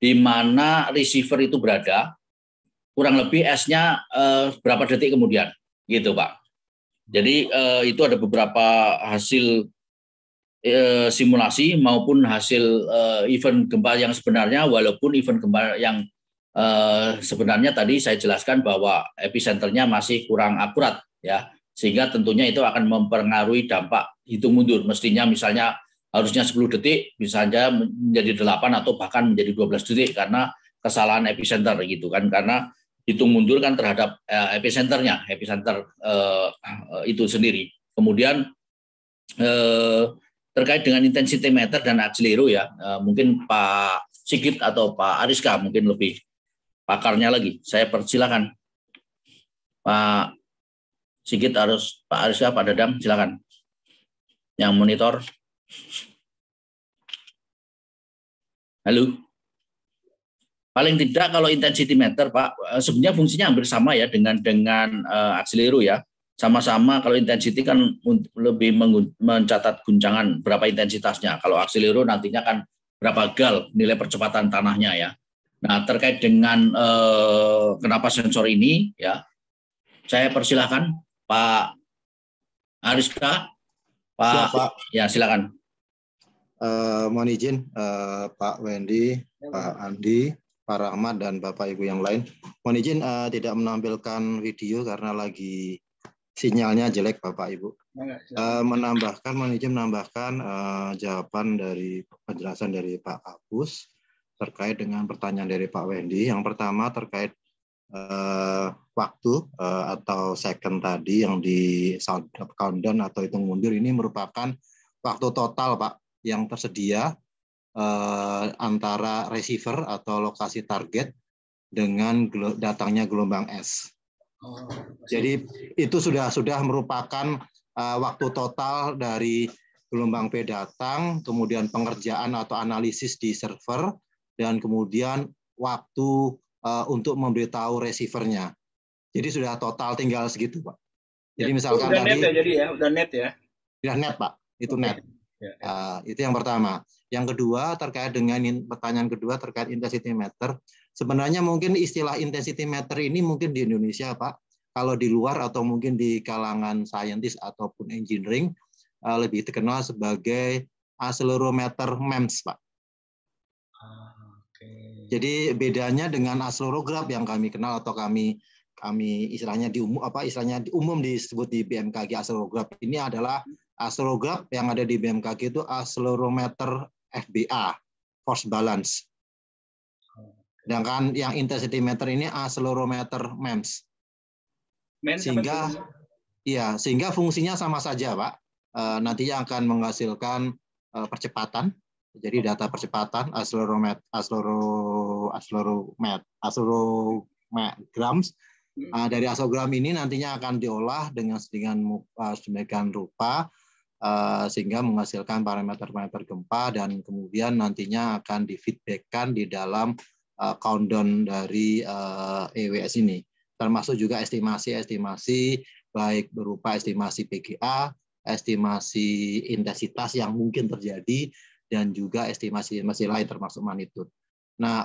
di mana receiver itu berada, kurang lebih S-nya berapa detik kemudian, gitu Pak. Jadi itu ada beberapa hasil simulasi maupun hasil event gempa yang sebenarnya, walaupun event gempa yang sebenarnya tadi saya jelaskan bahwa epicenternya masih kurang akurat ya, sehingga tentunya itu akan mempengaruhi dampak hitung mundur. Mestinya misalnya harusnya 10 detik bisa saja menjadi 8 atau bahkan menjadi 12 detik karena kesalahan epicenter gitu kan, karena hitung mundur kan terhadap epicenter itu sendiri. Kemudian terkait dengan intensity meter dan akselero ya, mungkin Pak Sigit atau Pak Ariska mungkin lebih pakarnya lagi. Saya persilakan Pak Sigit, Pak Ariska, Pak Dadang, silakan. Yang monitor. Halo. Paling tidak kalau intensity meter Pak, sebenarnya fungsinya hampir sama ya dengan akselero ya. Sama-sama kalau intensity kan lebih mencatat guncangan berapa intensitasnya. Kalau akselero nantinya kan berapa gal nilai percepatan tanahnya ya. Nah terkait dengan kenapa sensor ini ya, saya persilahkan Pak Ariska, Pak. Ya silakan. Mohon izin Pak Wendy, Pak Andi, Pak Rahmat dan Bapak Ibu yang lain. Mohon izin tidak menampilkan video karena lagi sinyalnya jelek Bapak Ibu. Mohon izin menambahkan jawaban dari penjelasan dari Pak Apus terkait dengan pertanyaan dari Pak Wendy. Yang pertama terkait waktu atau second tadi yang di countdown atau hitung mundur ini merupakan waktu total Pak yang tersedia antara receiver atau lokasi target dengan datangnya gelombang S. Jadi itu sudah merupakan waktu total dari gelombang P datang, kemudian pengerjaan atau analisis di server, dan kemudian waktu untuk memberitahu receivernya. Jadi sudah total tinggal segitu Pak. Jadi Ya, misalkan udah tadi net ya, jadi ya, udah net ya. sudah net, Pak. Itu Oke. net. Ya, ya. Itu yang pertama. Yang kedua terkait dengan pertanyaan kedua terkait intensity meter. Sebenarnya mungkin istilah intensity meter ini mungkin di Indonesia, Pak. Kalau di luar atau mungkin di kalangan saintis ataupun engineering lebih terkenal sebagai accelerometer MEMS, Pak. Oke. Jadi bedanya dengan accelerogram yang kami kenal atau kami istilahnya di umum disebut di BMKG accelerogram, ini adalah accelerogram yang ada di BMKG itu accelerometer FBA, force balance. Sedangkan yang intensity meter ini accelerometer MEMS. Sehingga fungsinya sama saja, Pak. Nantinya akan menghasilkan percepatan. Jadi data percepatan acceleromegrams. Dari accelerogram ini nantinya akan diolah dengan sedemikian rupa sehingga menghasilkan parameter-parameter gempa dan kemudian nantinya akan di-feedback-kan di dalam countdown dari EWS ini. Termasuk juga estimasi baik berupa estimasi PGA, estimasi intensitas yang mungkin terjadi, dan juga estimasi lain termasuk magnitude. Nah,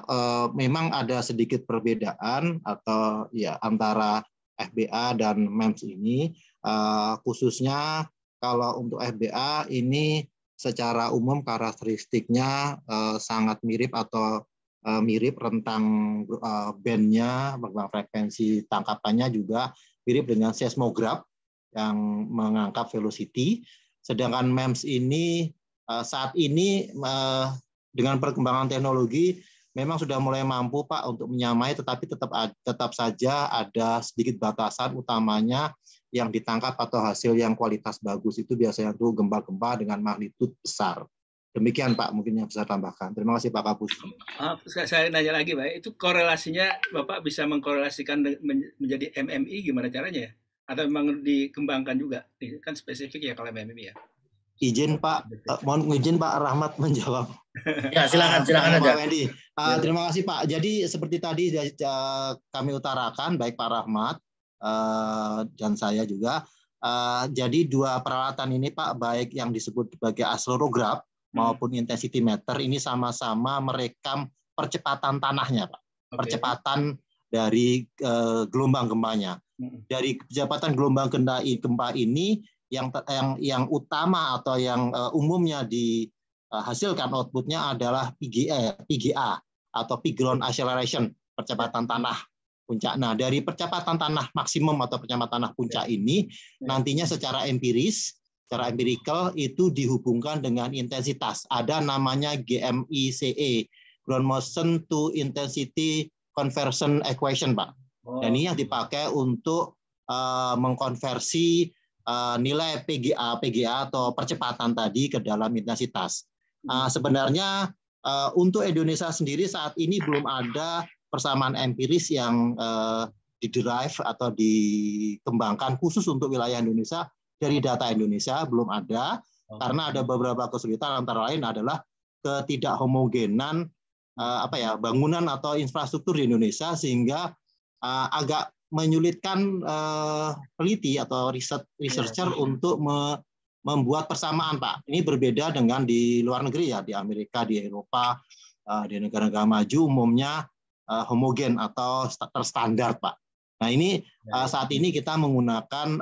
memang ada sedikit perbedaan atau ya antara FBA dan MEMS ini, khususnya kalau untuk FBA ini secara umum karakteristiknya sangat mirip atau mirip rentang bandnya, frekuensi tangkapannya juga mirip dengan seismograf yang mengangkat velocity. Sedangkan MEMS ini saat ini dengan perkembangan teknologi memang sudah mulai mampu, Pak, untuk menyamai, tetapi tetap saja ada sedikit batasan, utamanya yang ditangkap atau hasil yang kualitas bagus itu biasanya tuh gempa-gempa dengan magnitude besar. Demikian, Pak, mungkin yang bisa tambahkan. Terima kasih, Pak Kapus. Saya nanya lagi, Pak. Itu korelasinya Bapak bisa mengkorelasikan menjadi MMI gimana caranya ya? Atau memang dikembangkan juga? Kan spesifik ya kalau MMI ya. Izin Pak, mohon izin Pak Rahmat menjawab. Ya, silakan aja. Pak Wendy. Terima kasih, Pak. Jadi seperti tadi kami utarakan, baik Pak Rahmat dan saya juga. Jadi dua peralatan ini, Pak, baik yang disebut sebagai accelerogram maupun intensity meter ini sama-sama merekam percepatan tanahnya, Pak. Okay. Percepatan dari gelombang gempanya. Dari percepatan gelombang gempa ini yang utama atau yang umumnya dihasilkan outputnya adalah PGA atau peak ground acceleration, percepatan tanah puncak. Nah, dari percepatan tanah maksimum atau percepatan tanah puncak ini nantinya secara empirical itu dihubungkan dengan intensitas. Ada namanya GMICE, ground motion to intensity conversion equation, Pak. Dan ini yang dipakai untuk mengkonversi nilai PGA atau percepatan tadi ke dalam intensitas. Sebenarnya untuk Indonesia sendiri saat ini belum ada persamaan empiris yang diderive atau dikembangkan khusus untuk wilayah Indonesia dari data Indonesia, belum ada. Karena ada beberapa kesulitan, antara lain adalah ketidakhomogenan bangunan atau infrastruktur di Indonesia, sehingga agak menyulitkan peneliti atau researcher untuk membuat persamaan, Pak. Ini berbeda dengan di luar negeri ya, di Amerika, di Eropa, di negara-negara maju umumnya homogen atau terstandar, Pak. Nah, ini saat ini kita menggunakan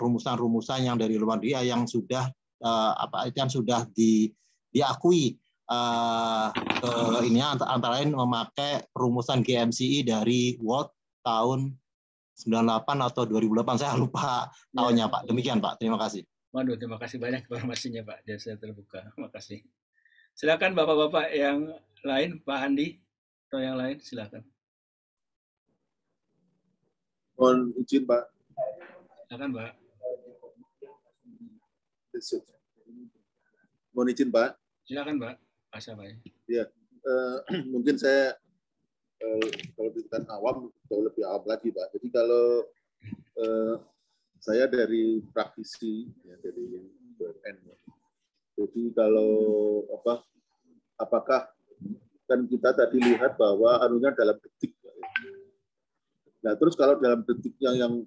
rumusan-rumusan yang dari luar negeri yang sudah diakui ini antara lain memakai rumusan GMCE dari World tahun 98 atau 2008, saya lupa tahunnya, Pak. Demikian, Pak. Terima kasih. Waduh, terima kasih banyak informasinya, Pak. Jadi saya terbuka. Terima kasih. Silakan Bapak-bapak yang lain, Pak Andi atau yang lain, silakan. Mohon izin, Pak. Silakan, Pak. Mohon izin, Pak. Silakan, Pak. Masa, Pak. Ya, mungkin saya kalau di tingkat awam jauh lebih awam lagi, Pak. Jadi kalau saya dari praktisi ya, dari BUMN. Jadi kalau apakah kan kita tadi lihat bahwa anunya dalam detik. Nah, terus kalau dalam detiknya yang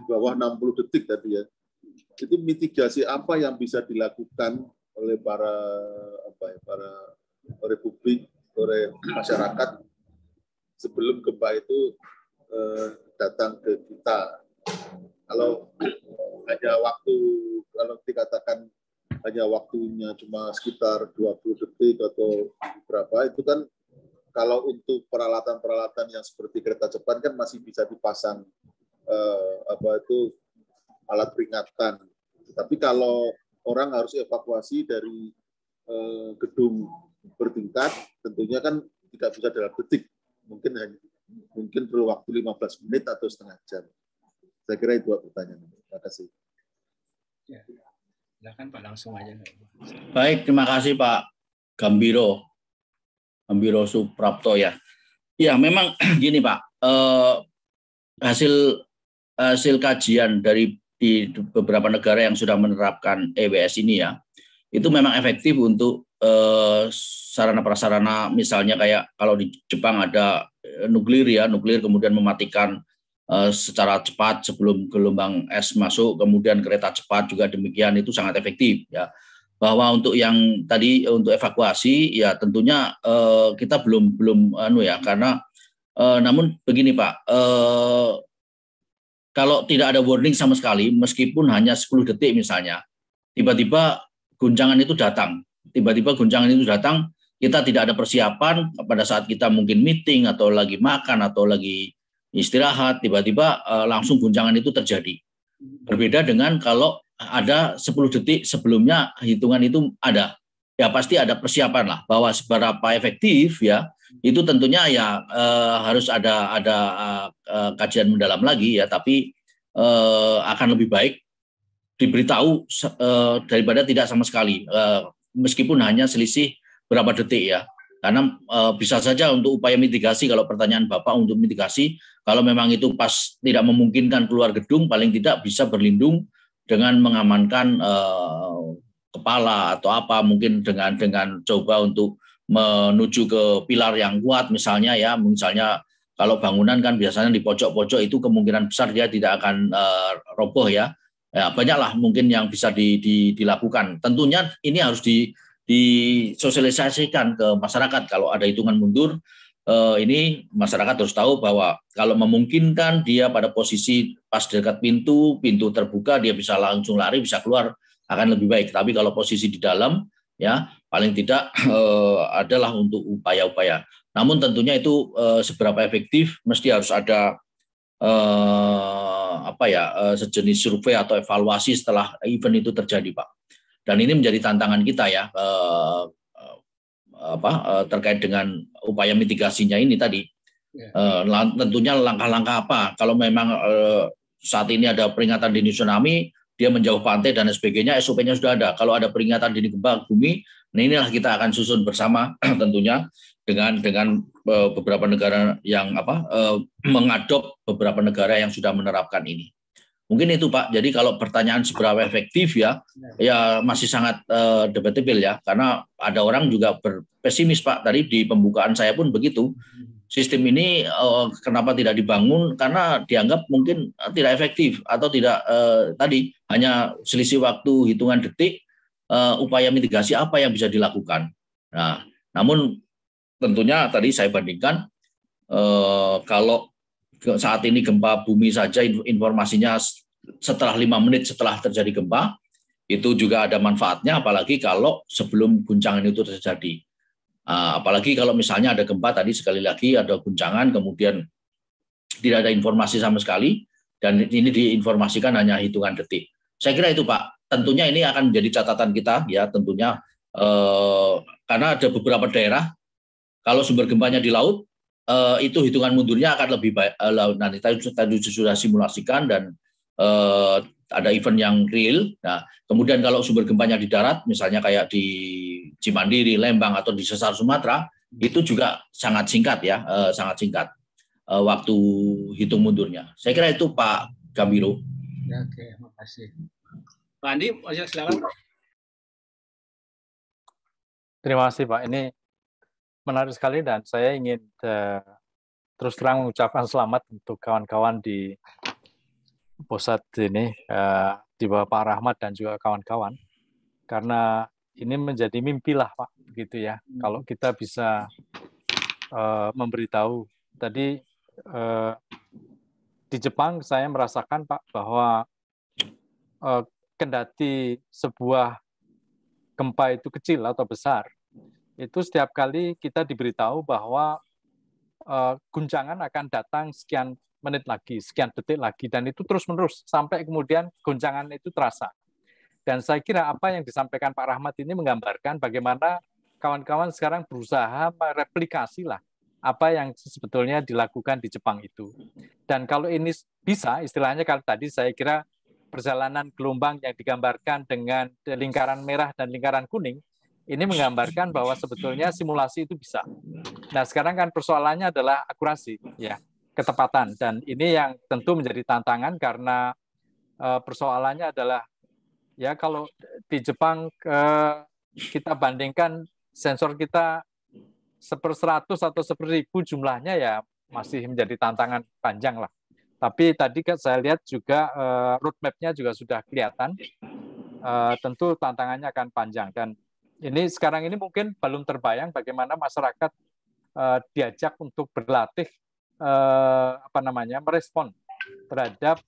bawah 60 detik tadi ya. Itu mitigasi apa yang bisa dilakukan oleh para republik, oleh masyarakat sebelum gempa itu datang ke kita. Kalau dikatakan hanya waktunya cuma sekitar 20 detik atau berapa, itu kan kalau untuk peralatan-peralatan yang seperti kereta cepat kan masih bisa dipasang alat peringatan. Tapi kalau orang harus evakuasi dari gedung bertingkat, tentunya kan tidak bisa dalam detik. Mungkin perlu waktu 15 menit atau setengah jam. Saya kira itu pertanyaan. Terima kasih. Ya, silakan Pak, langsung aja. Baik, terima kasih Pak Gambiro Suprapto ya. Ya, memang gini Pak, hasil kajian di beberapa negara yang sudah menerapkan EWS ini ya, itu memang efektif untuk sarana prasarana, misalnya kayak kalau di Jepang ada nuklir kemudian mematikan secara cepat sebelum gelombang es masuk, kemudian kereta cepat juga demikian, itu sangat efektif ya. Bahwa untuk yang tadi untuk evakuasi ya tentunya kita belum karena namun begini Pak, kalau tidak ada warning sama sekali, meskipun hanya 10 detik misalnya, tiba-tiba guncangan itu datang, kita tidak ada persiapan pada saat kita mungkin meeting atau lagi makan atau lagi istirahat, tiba-tiba langsung guncangan itu terjadi. Berbeda dengan kalau ada 10 detik sebelumnya hitungan itu ada, ya pasti ada persiapan lah bahwa seberapa efektif ya, itu tentunya ya harus ada kajian mendalam lagi ya, tapi akan lebih baik diberitahu daripada tidak sama sekali, meskipun hanya selisih berapa detik ya. Karena bisa saja untuk upaya mitigasi, kalau pertanyaan Bapak untuk mitigasi, kalau memang itu pas tidak memungkinkan keluar gedung, paling tidak bisa berlindung dengan mengamankan kepala atau apa, mungkin dengan coba untuk menuju ke pilar yang kuat misalnya ya, misalnya kalau bangunan kan biasanya di pojok-pojok itu kemungkinan besar dia tidak akan roboh ya. Ya, banyaklah mungkin yang bisa dilakukan. Tentunya ini harus disosialisasikan ke masyarakat. Kalau ada hitungan mundur, ini masyarakat harus tahu bahwa kalau memungkinkan dia pada posisi pas dekat pintu terbuka, dia bisa langsung lari, bisa keluar, akan lebih baik. Tapi kalau posisi di dalam, ya paling tidak adalah untuk upaya-upaya. Namun tentunya itu seberapa efektif mesti harus ada sejenis survei atau evaluasi setelah event itu terjadi, Pak. Dan ini menjadi tantangan kita ya, terkait dengan upaya mitigasinya ini tadi. Tentunya langkah-langkah apa? Kalau memang saat ini ada peringatan dini tsunami, dia menjauh pantai dan sebagainya, SOP-nya sudah ada. Kalau ada peringatan dini gempa bumi, nah inilah kita akan susun bersama tentunya dengan beberapa negara yang mengadop beberapa negara yang sudah menerapkan ini. Mungkin itu Pak. Jadi kalau pertanyaan seberapa efektif ya masih sangat debatable ya, karena ada orang juga berpesimis Pak. Tadi di pembukaan saya pun begitu. Sistem ini kenapa tidak dibangun? Karena dianggap mungkin tidak efektif atau tidak tadi hanya selisih waktu hitungan detik. Upaya mitigasi apa yang bisa dilakukan? Nah, namun tentunya tadi saya bandingkan kalau saat ini gempa bumi saja informasinya setelah 5 menit setelah terjadi gempa itu juga ada manfaatnya, apalagi kalau sebelum guncangan itu terjadi. Apalagi kalau misalnya ada gempa tadi sekali lagi ada guncangan kemudian tidak ada informasi sama sekali dan ini diinformasikan hanya hitungan detik. Saya kira itu Pak. Tentunya ini akan menjadi catatan kita ya tentunya karena ada beberapa daerah kalau sumber gempanya di laut itu hitungan mundurnya akan lebih baik. Nanti tadi sudah simulasikan dan ada event yang real. Nah, kemudian kalau sumber gempanya di darat, misalnya kayak di Cimandiri, Lembang atau di sesar Sumatera, itu juga sangat singkat ya, sangat singkat waktu hitung mundurnya. Saya kira itu Pak Gambiro. Ya, oke, makasih. Pak Andi, silakan. Terima kasih Pak. Ini menarik sekali dan saya ingin terus terang mengucapkan selamat untuk kawan-kawan di Pusat ini di bawah Pak Rahmat dan juga kawan-kawan, karena ini menjadi mimpi lah Pak, begitu ya. Kalau kita bisa memberitahu tadi di Jepang saya merasakan Pak bahwa kendati sebuah gempa itu kecil atau besar, itu setiap kali kita diberitahu bahwa guncangan akan datang sekian menit lagi, sekian detik lagi, dan itu terus-menerus sampai kemudian guncangan itu terasa. Dan saya kira apa yang disampaikan Pak Rahmat ini menggambarkan bagaimana kawan-kawan sekarang berusaha mereplikasi lah apa yang sebetulnya dilakukan di Jepang itu. Dan kalau ini bisa, istilahnya kalau tadi saya kira perjalanan gelombang yang digambarkan dengan lingkaran merah dan lingkaran kuning, ini menggambarkan bahwa sebetulnya simulasi itu bisa. Nah, sekarang kan persoalannya adalah akurasi, ya, ketepatan. Dan ini yang tentu menjadi tantangan karena persoalannya adalah, ya kalau di Jepang kita bandingkan sensor kita 1/100 atau 1/1000 jumlahnya ya masih menjadi tantangan panjang lah. Tapi tadi kan saya lihat juga roadmap-nya juga sudah kelihatan. Tentu tantangannya akan panjang dan ini sekarang ini mungkin belum terbayang bagaimana masyarakat diajak untuk berlatih merespon terhadap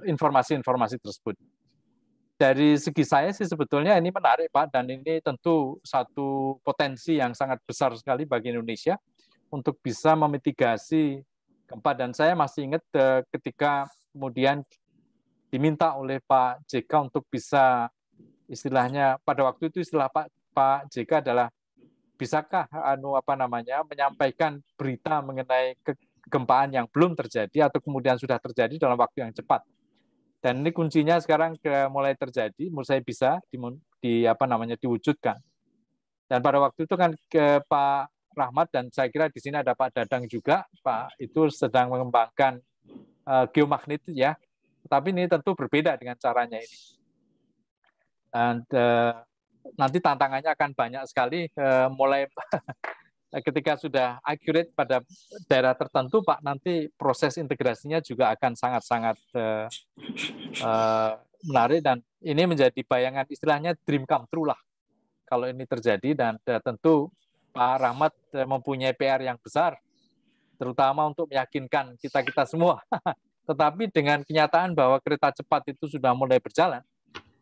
informasi-informasi tersebut. Dari segi saya sih sebetulnya ini menarik Pak, dan ini tentu satu potensi yang sangat besar sekali bagi Indonesia untuk bisa memitigasi gempa. Dan saya masih ingat ketika kemudian diminta oleh Pak JK untuk bisa istilahnya pada waktu itu istilah Pak JK adalah bisakah menyampaikan berita mengenai kegempaan yang belum terjadi atau kemudian sudah terjadi dalam waktu yang cepat. Dan ini kuncinya sekarang mulai terjadi, menurut saya bisa diwujudkan. Dan pada waktu itu kan Pak Rahmat dan saya kira di sini ada Pak Dadang juga, Pak itu sedang mengembangkan geomagnet ya. Tapi ini tentu berbeda dengan caranya ini. Dan nanti tantangannya akan banyak sekali mulai ketika sudah accurate pada daerah tertentu, Pak, nanti proses integrasinya juga akan sangat-sangat menarik dan ini menjadi bayangan istilahnya dream come true lah kalau ini terjadi. Dan tentu Pak Rahmat mempunyai PR yang besar, terutama untuk meyakinkan kita semua. Tetapi dengan kenyataan bahwa kereta cepat itu sudah mulai berjalan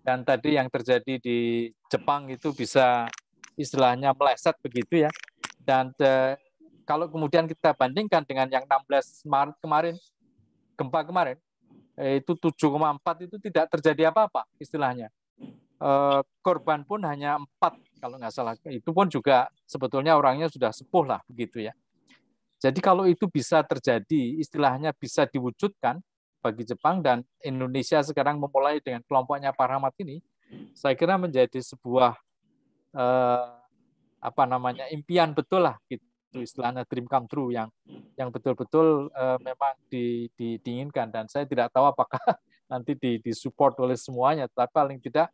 dan tadi yang terjadi di Jepang itu bisa istilahnya meleset begitu ya. Dan kalau kemudian kita bandingkan dengan yang 16 Maret kemarin, gempa kemarin, itu 7,4 itu tidak terjadi apa-apa istilahnya. Korban pun hanya 4 kalau nggak salah. Itu pun juga sebetulnya orangnya sudah sepuh lah begitu ya. Jadi kalau itu bisa terjadi, istilahnya bisa diwujudkan bagi Jepang dan Indonesia sekarang memulai dengan kelompoknya Pak Rahmat ini, saya kira menjadi sebuah impian betul lah gitu, istilahnya dream come true yang betul-betul memang diinginkan. Dan saya tidak tahu apakah nanti disupport oleh semuanya, tapi paling tidak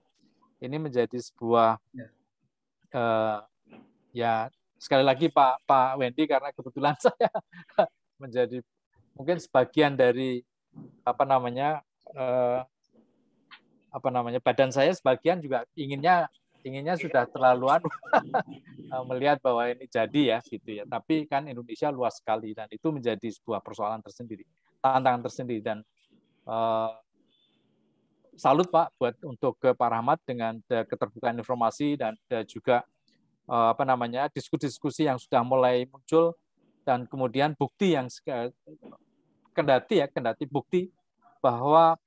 ini menjadi sebuah ya sekali lagi Pak Wendy, karena kebetulan saya menjadi mungkin sebagian dari badan saya sebagian juga inginnya sudah terlaluan melihat bahwa ini jadi ya gitu ya. Tapi kan Indonesia luas sekali dan itu menjadi sebuah persoalan tersendiri, tantangan tersendiri. Dan salut Pak untuk ke Pak Rahmat dengan keterbukaan informasi dan juga diskusi-diskusi yang sudah mulai muncul dan kemudian bukti yang kendati bukti bahwa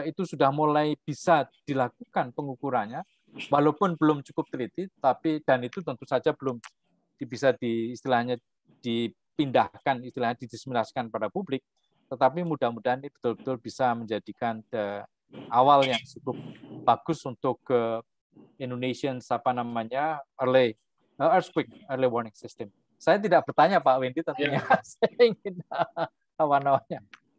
itu sudah mulai bisa dilakukan pengukurannya, walaupun belum cukup teliti, tapi dan itu tentu saja belum bisa dipindahkan, istilahnya didiseminasikan pada publik, tetapi mudah-mudahan ini betul-betul bisa menjadikan awal yang cukup bagus untuk Indonesian early warning system. Saya tidak bertanya Pak Wendy tentunya, saya ingin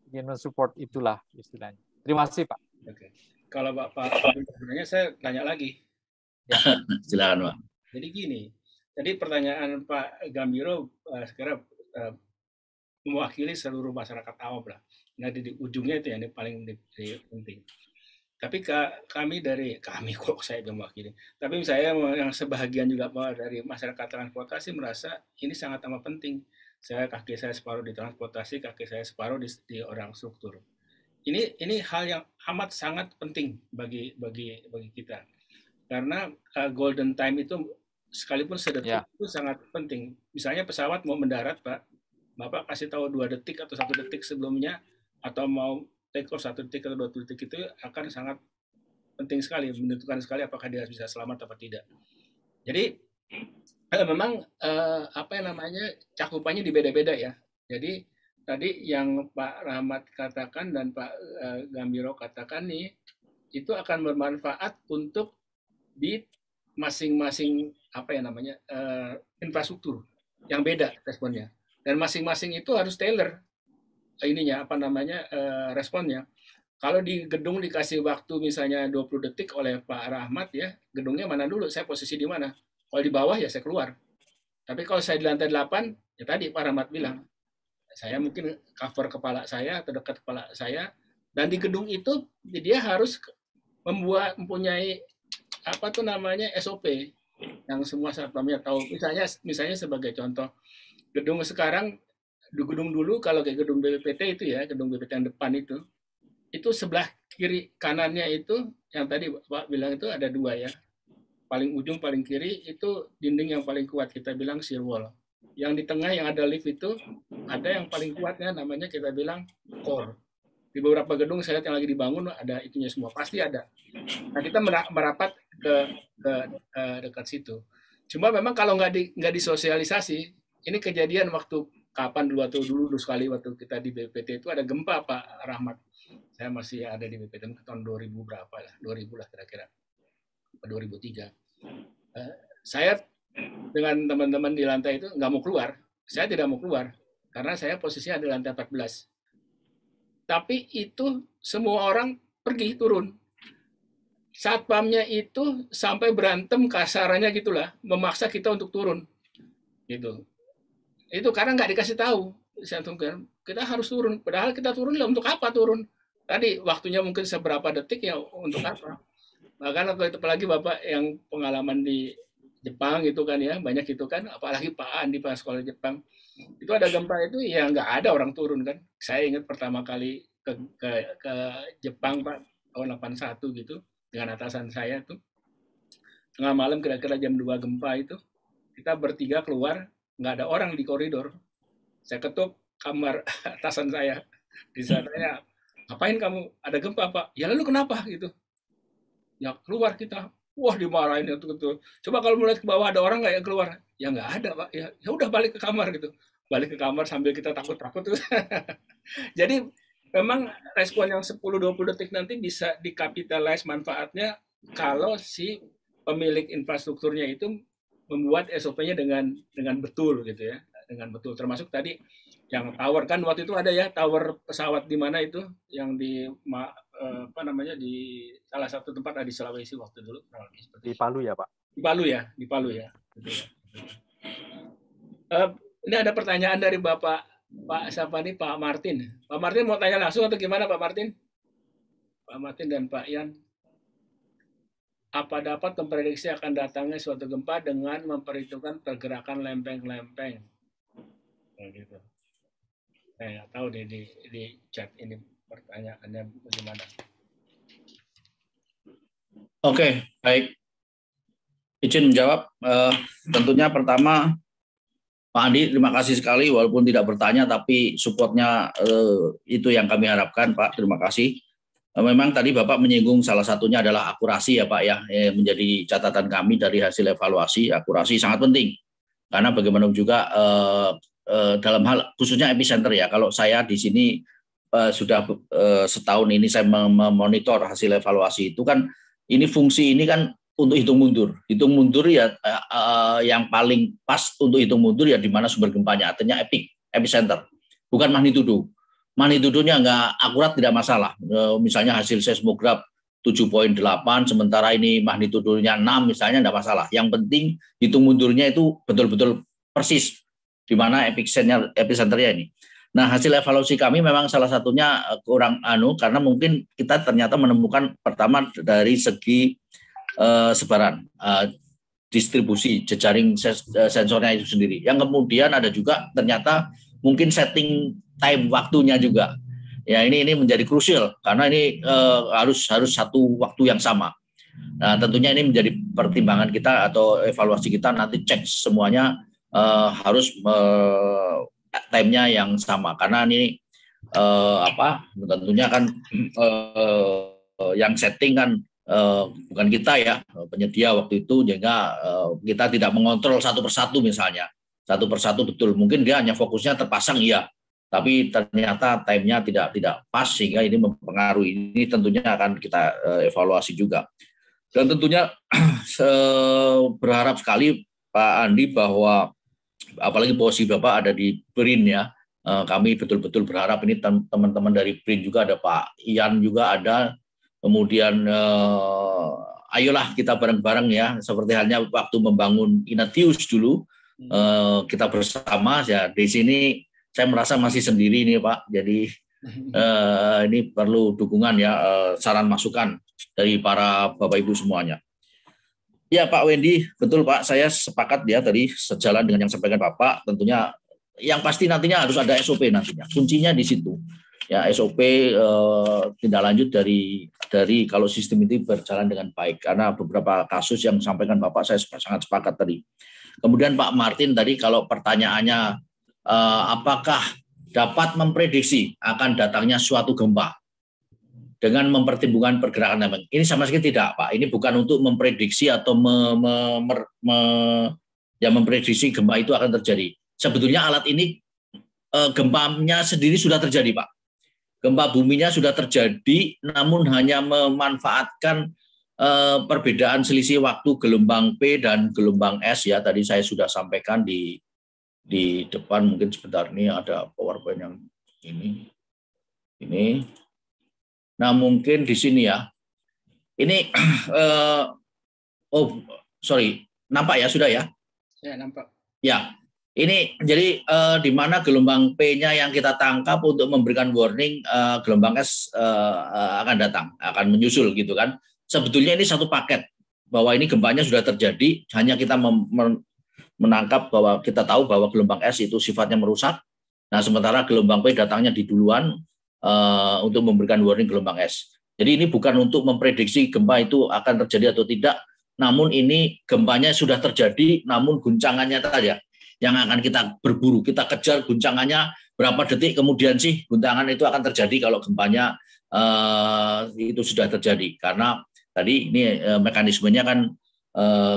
ingin mensupport itulah istilahnya. Terima kasih Pak. Oke. Kalau Pak sebenarnya saya tanya lagi. Silakan Pak. Jadi gini, tadi pertanyaan Pak Gambiro sekarang mewakili seluruh masyarakat awam lah. Nah di ujungnya itu yang paling penting. Tapi kami kok saya mewakili. Tapi saya yang sebahagian juga dari masyarakat transportasi merasa ini sangat amat penting. Kaki saya separuh di transportasi, kaki saya separuh di orang struktur. Ini hal yang amat sangat penting bagi kita. Karena golden time itu sekalipun sedetik itu sangat penting. Misalnya pesawat mau mendarat, Pak, Bapak kasih tahu 2 detik atau 1 detik sebelumnya, atau mau take off 1 detik atau 2 detik, itu akan sangat penting sekali, menentukan sekali apakah dia bisa selamat atau tidak. Jadi memang cakupannya dibeda-beda ya. Jadi tadi yang Pak Rahmat katakan dan Pak Gambiro katakan nih, itu akan bermanfaat untuk di masing-masing infrastruktur yang beda responnya, dan masing-masing itu harus tailor responnya. Kalau di gedung dikasih waktu misalnya 20 detik oleh Pak Rahmat ya, gedungnya mana dulu, saya posisi di mana. Kalau di bawah ya saya keluar. Tapi kalau saya di lantai 8, ya tadi Pak Rahmat bilang, saya mungkin cover kepala saya atau dekat kepala saya, dan di gedung itu dia harus mempunyai SOP yang semua satpamnya tahu. Misalnya sebagai contoh, gedung sekarang, gedung dulu kalau kayak gedung BPPT itu ya, gedung BPPT yang depan itu sebelah kiri kanannya itu yang tadi Pak bilang itu ada 2 ya. Paling ujung paling kiri itu dinding yang paling kuat, kita bilang shear wall. Yang di tengah yang ada lift itu ada yang paling kuatnya, namanya kita bilang core. Di beberapa gedung saya lihat yang lagi dibangun ada itunya semua, pasti ada. Nah kita merapat ke dekat situ. Cuma memang kalau nggak disosialisasi, ini kejadian waktu kapan dulu sekali waktu kita di BPT itu ada gempa Pak Rahmat. Saya masih ada di BPT tahun 2000 berapa lah, 2000 lah kira-kira, 2003. Saya dengan teman-teman di lantai itu nggak mau keluar. Saya tidak mau keluar karena saya posisinya di lantai 14. Tapi itu semua orang pergi turun. Satpamnya itu sampai berantem kasarannya gitulah, memaksa kita untuk turun. Gitu. Itu karena nggak dikasih tahu. Kita harus turun. Padahal kita turun untuk apa turun? Tadi waktunya mungkin seberapa detik ya untuk apa? Bahkan apalagi Bapak yang pengalaman di Jepang itu kan ya, banyak itu kan, apalagi Pak Andi pas sekolah Jepang. Itu ada gempa itu ya nggak ada orang turun kan. Saya ingat pertama kali ke Jepang Pak tahun 81 gitu dengan atasan saya tuh tengah malam kira-kira jam 2 gempa itu, kita bertiga keluar, nggak ada orang di koridor. Saya ketuk kamar atasan saya, di sana, ngapain kamu, ada gempa Pak? Ya lalu kenapa gitu? Ya keluar kita. Wah dimarahin itu. Coba kalau melihat ke bawah ada orang nggak yang keluar? Ya nggak ada Pak. Ya udah balik ke kamar gitu. Balik ke kamar sambil kita takut-takut tuh. Jadi memang respon yang 10-20 detik nanti bisa dikapitalize manfaatnya kalau si pemilik infrastrukturnya itu membuat SOP-nya dengan betul gitu ya. Dengan betul, termasuk tadi yang tower kan waktu itu ada ya tower pesawat di mana itu yang di di salah satu tempat di Sulawesi waktu dulu di Palu ya Pak. Di Palu ya gitu ya. Ini ada pertanyaan dari Bapak siapa nih, Pak Martin. Pak Martin mau tanya langsung atau gimana Pak Martin? Pak Martin dan Pak Ian. Apa dapat memprediksi akan datangnya suatu gempa dengan memperhitungkan pergerakan lempeng-lempeng? Nah, gitu. Saya nggak tahu di chat ini pertanyaannya bagaimana. Oke, baik. Izin menjawab. Tentunya pertama, Pak Andi, terima kasih sekali. Walaupun tidak bertanya, tapi supportnya itu yang kami harapkan, Pak. Terima kasih. Memang tadi Bapak menyinggung salah satunya adalah akurasi ya Pak ya, menjadi catatan kami dari hasil evaluasi. Akurasi sangat penting. Karena bagaimanapun juga dalam hal khususnya epicenter ya, kalau saya di sini sudah setahun ini saya memonitor hasil evaluasi itu kan, ini fungsi ini kan untuk hitung mundur ya, yang paling pas untuk hitung mundur ya di mana sumber gempanya, artinya epicenter, bukan magnitudonya nggak akurat tidak masalah. Misalnya hasil seismograf 7.8 sementara ini magnitudonya 6 misalnya tidak masalah. Yang penting hitung mundurnya itu betul-betul persis di mana epicenternya ini. Nah, hasil evaluasi kami memang salah satunya kurang karena mungkin kita ternyata menemukan pertama dari segi sebaran, distribusi jejaring sensornya itu sendiri. Yang kemudian ada juga ternyata mungkin setting time waktunya juga. Ya, ini menjadi krusial karena ini harus satu waktu yang sama. Nah, tentunya ini menjadi pertimbangan kita atau evaluasi kita, nanti cek semuanya harus time-nya yang sama karena ini tentunya kan yang setting kan bukan kita ya, penyedia waktu itu, sehingga kita tidak mengontrol satu persatu misalnya. Satu persatu betul, mungkin dia hanya fokusnya terpasang iya, tapi ternyata time-nya tidak pas sehingga ini mempengaruhi. Ini tentunya akan kita evaluasi juga. Dan tentunya berharap sekali Pak Andi bahwa apalagi posisi Bapak ada di BRIN ya, kami betul-betul berharap ini teman-teman dari BRIN juga ada, Pak Ian juga ada, kemudian ayolah kita bareng-bareng ya, seperti halnya waktu membangun Inatius dulu, kita bersama ya. Di sini saya merasa masih sendiri nih Pak, jadi ini perlu dukungan ya, saran masukan dari para Bapak Ibu semuanya. Ya Pak Wendy, betul Pak, saya sepakat ya tadi sejalan dengan yang sampaikan Bapak. Tentunya yang pasti nantinya harus ada SOP nantinya. Kuncinya di situ. Ya SOP tindak lanjut dari kalau sistem itu berjalan dengan baik. Karena beberapa kasus yang disampaikan Bapak saya sangat sepakat tadi. Kemudian Pak Martin tadi kalau pertanyaannya apakah dapat memprediksi akan datangnya suatu gempa dengan mempertimbangkan pergerakan lempeng. Ini sama sekali tidak, Pak. Ini bukan untuk memprediksi atau memprediksi gempa itu akan terjadi. Sebetulnya alat ini gempanya sendiri sudah terjadi, Pak. Gempa buminya sudah terjadi, namun hanya memanfaatkan perbedaan selisih waktu gelombang P dan gelombang S ya. Tadi saya sudah sampaikan di depan, mungkin sebentar ini ada PowerPoint yang ini. Nah, mungkin di sini ya. Ini nampak ya sudah ya? Ya, nampak. Ya. Ini jadi di mana gelombang P-nya yang kita tangkap untuk memberikan warning gelombang S akan datang, akan menyusul gitu kan. Sebetulnya ini satu paket bahwa ini gempanya sudah terjadi, hanya kita menangkap bahwa kita tahu bahwa gelombang S itu sifatnya merusak. Nah, sementara gelombang P datangnya di duluan untuk memberikan warning gelombang S. Jadi ini bukan untuk memprediksi gempa itu akan terjadi atau tidak, namun ini gempanya sudah terjadi, namun guncangannya saja yang akan kita berburu, kita kejar guncangannya berapa detik kemudian sih guncangan itu akan terjadi kalau gempanya itu sudah terjadi. Karena tadi ini mekanismenya kan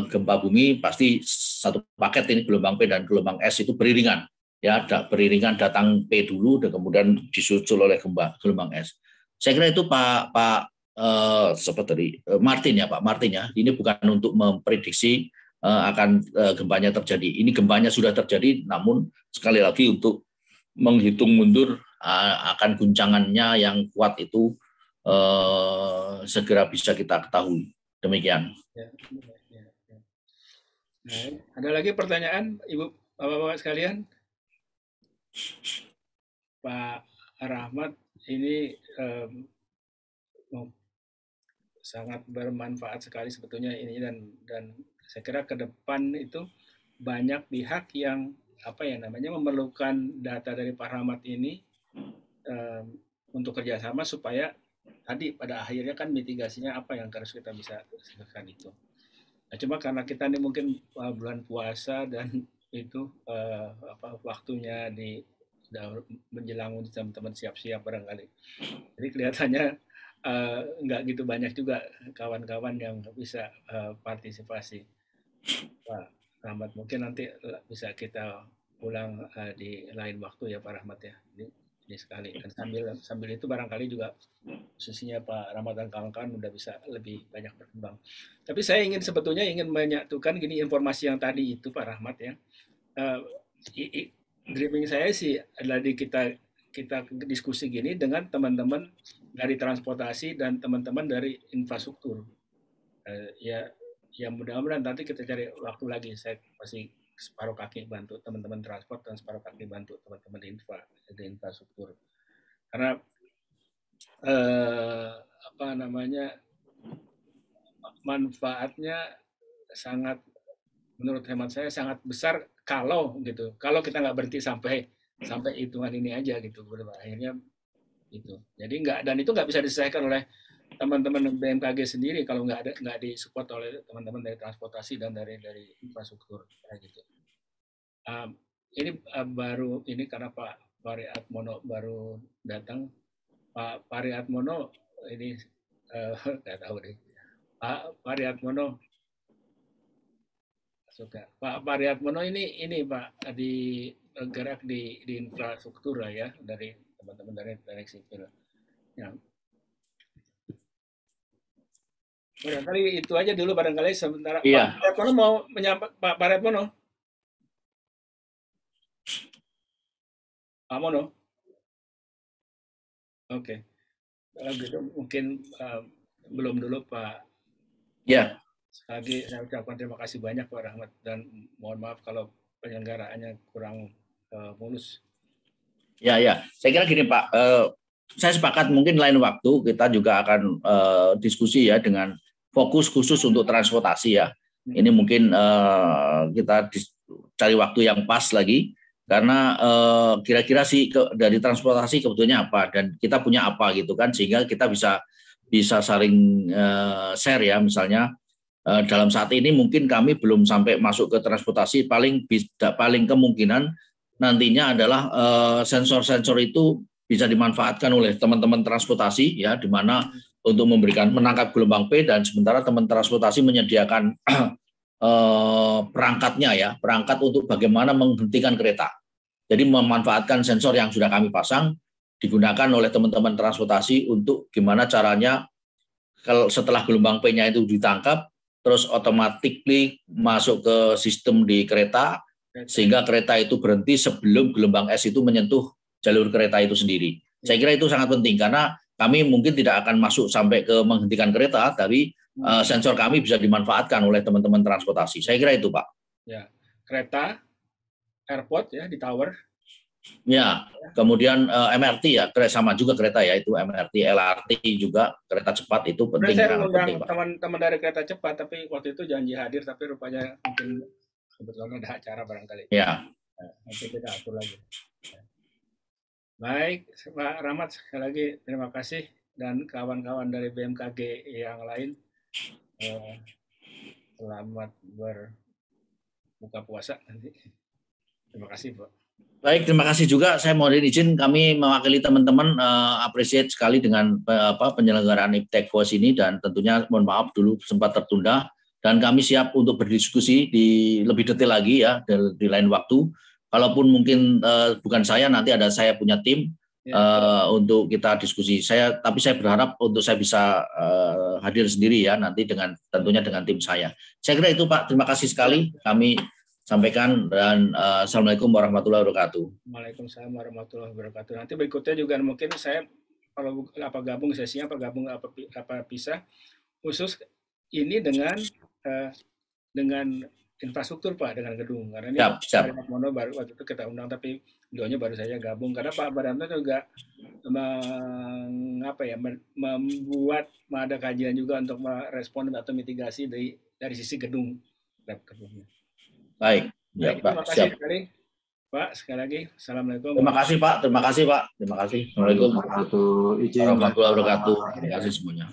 gempa bumi pasti satu paket, ini gelombang P dan gelombang S itu beriringan. Ya, beriringan datang P dulu dan kemudian disusul oleh gelombang S. Saya kira itu Pak Martin ya, Pak Martin ya. Ini bukan untuk memprediksi akan gempanya terjadi. Ini gempanya sudah terjadi, namun sekali lagi untuk menghitung mundur akan guncangannya yang kuat itu segera bisa kita ketahui. Demikian. Nah, ada lagi pertanyaan, Ibu Bapak-bapak sekalian? Pak Rahmat, ini sangat bermanfaat sekali sebetulnya ini, dan saya kira ke depan itu banyak pihak yang memerlukan data dari Pak Rahmat ini untuk kerjasama supaya tadi pada akhirnya kan mitigasinya apa yang harus kita bisa lakukan itu. Nah, cuma karena kita ini mungkin bulan puasa dan itu waktunya sudah menjelang teman-teman siap-siap barangkali. Jadi kelihatannya nggak gitu banyak juga kawan-kawan yang bisa partisipasi. Pak Rahmat, mungkin nanti bisa kita ulang di lain waktu ya Pak Rahmat ya. Ini sekali. Dan sambil itu barangkali juga khususnya Pak Rahmat dan kawan-kawan udah bisa lebih banyak berkembang. Tapi saya sebetulnya ingin menyatukan gini informasi yang tadi itu Pak Rahmat ya. Dreaming saya sih adalah kita diskusi gini dengan teman-teman dari transportasi dan teman-teman dari infrastruktur. Ya mudah-mudahan nanti kita cari waktu lagi. Saya masih separuh kaki bantu teman-teman transport dan separuh kaki bantu teman-teman di infrastruktur. Karena apa namanya, manfaatnya sangat, menurut hemat saya sangat besar kalau kita nggak berhenti sampai hitungan ini aja gitu. Akhirnya itu. Jadi dan itu nggak bisa diselesaikan oleh teman-teman BMKG sendiri kalau nggak disupport oleh teman-teman dari transportasi dan dari infrastruktur gitu. Ini baru ini karena Pak Pariatmono baru datang. Pak Pariatmono ini nggak tahu deh. Pak Pariatmono suka. Pak Pariatmono ini Pak gerak di infrastruktur ya, dari teman-teman dari sipil. Ya. Barangkali itu aja dulu barangkali sementara. Iya. Pak Pariatmono mau menyampaikan, Pak Pariatmono. Pak Mono. Oke. Kalau gitu mungkin belum dulu Pak. Ya. Sekali lagi saya ucapkan terima kasih banyak Pak Rahmat, dan mohon maaf kalau penyelenggaraannya kurang mulus. Ya. Saya kira gini Pak, saya sepakat mungkin lain waktu kita juga akan diskusi ya dengan fokus khusus untuk transportasi ya. Ini mungkin kita cari waktu yang pas lagi, karena kira-kira sih dari transportasi kebutuhannya apa dan kita punya apa gitu kan, sehingga kita bisa saling share ya. Misalnya dalam saat ini mungkin kami belum sampai masuk ke transportasi, paling kemungkinan nantinya adalah sensor-sensor itu bisa dimanfaatkan oleh teman-teman transportasi ya, di mana untuk menangkap gelombang P, dan sementara teman transportasi menyediakan perangkat untuk bagaimana menghentikan kereta. Jadi memanfaatkan sensor yang sudah kami pasang digunakan oleh teman-teman transportasi untuk gimana caranya kalau setelah gelombang P-nya itu ditangkap, terus otomatis masuk ke sistem di kereta, sehingga kereta itu berhenti sebelum gelombang S itu menyentuh jalur kereta itu sendiri. Saya kira itu sangat penting, karena kami mungkin tidak akan masuk sampai ke menghentikan kereta, tapi sensor kami bisa dimanfaatkan oleh teman-teman transportasi. Saya kira itu Pak. Ya, kereta, airport ya, di tower. Ya, kemudian MRT ya, sama juga kereta ya, itu MRT, LRT juga, kereta cepat itu penting. Saya mengundang teman-teman dari kereta cepat, tapi waktu itu janji hadir, tapi rupanya mungkin kebetulan ada acara barangkali. Ya. Nanti kita atur lagi. Baik, Pak Rahmat, sekali lagi terima kasih, dan kawan-kawan dari BMKG yang lain, selamat berbuka puasa nanti. Terima kasih, Pak. Baik, terima kasih juga. Saya mohon izin kami mewakili teman-teman appreciate sekali dengan penyelenggaraan Iptek Voice ini, dan tentunya mohon maaf dulu sempat tertunda, dan kami siap untuk berdiskusi lebih detail lagi ya di lain waktu. Kalaupun mungkin bukan saya, nanti saya punya tim untuk kita diskusi. Tapi saya berharap untuk saya bisa hadir sendiri ya nanti tentunya dengan tim saya. Saya kira itu Pak. Terima kasih sekali kami sampaikan, dan Assalamualaikum warahmatullahi wabarakatuh. Waalaikumsalam warahmatullahi wabarakatuh. Nanti berikutnya juga mungkin saya kalau gabung sesinya, gabung pisah khusus ini dengan infrastruktur Pak, dengan gedung, karena ini Pak Mono baru waktu itu kita undang, tapi beliaunya baru saja gabung, karena Pak Baranto juga membuat ada kajian juga untuk merespon atau mitigasi dari sisi gedung. Baik, ya, Pak. Terima kasih sekali Pak, sekali lagi Assalamualaikum. Terima kasih Pak, terima kasih Pak, terima kasih. Assalamualaikum warahmatullahi wabarakatuh. Terima kasih semuanya.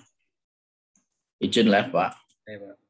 Izin live Pak. Pak.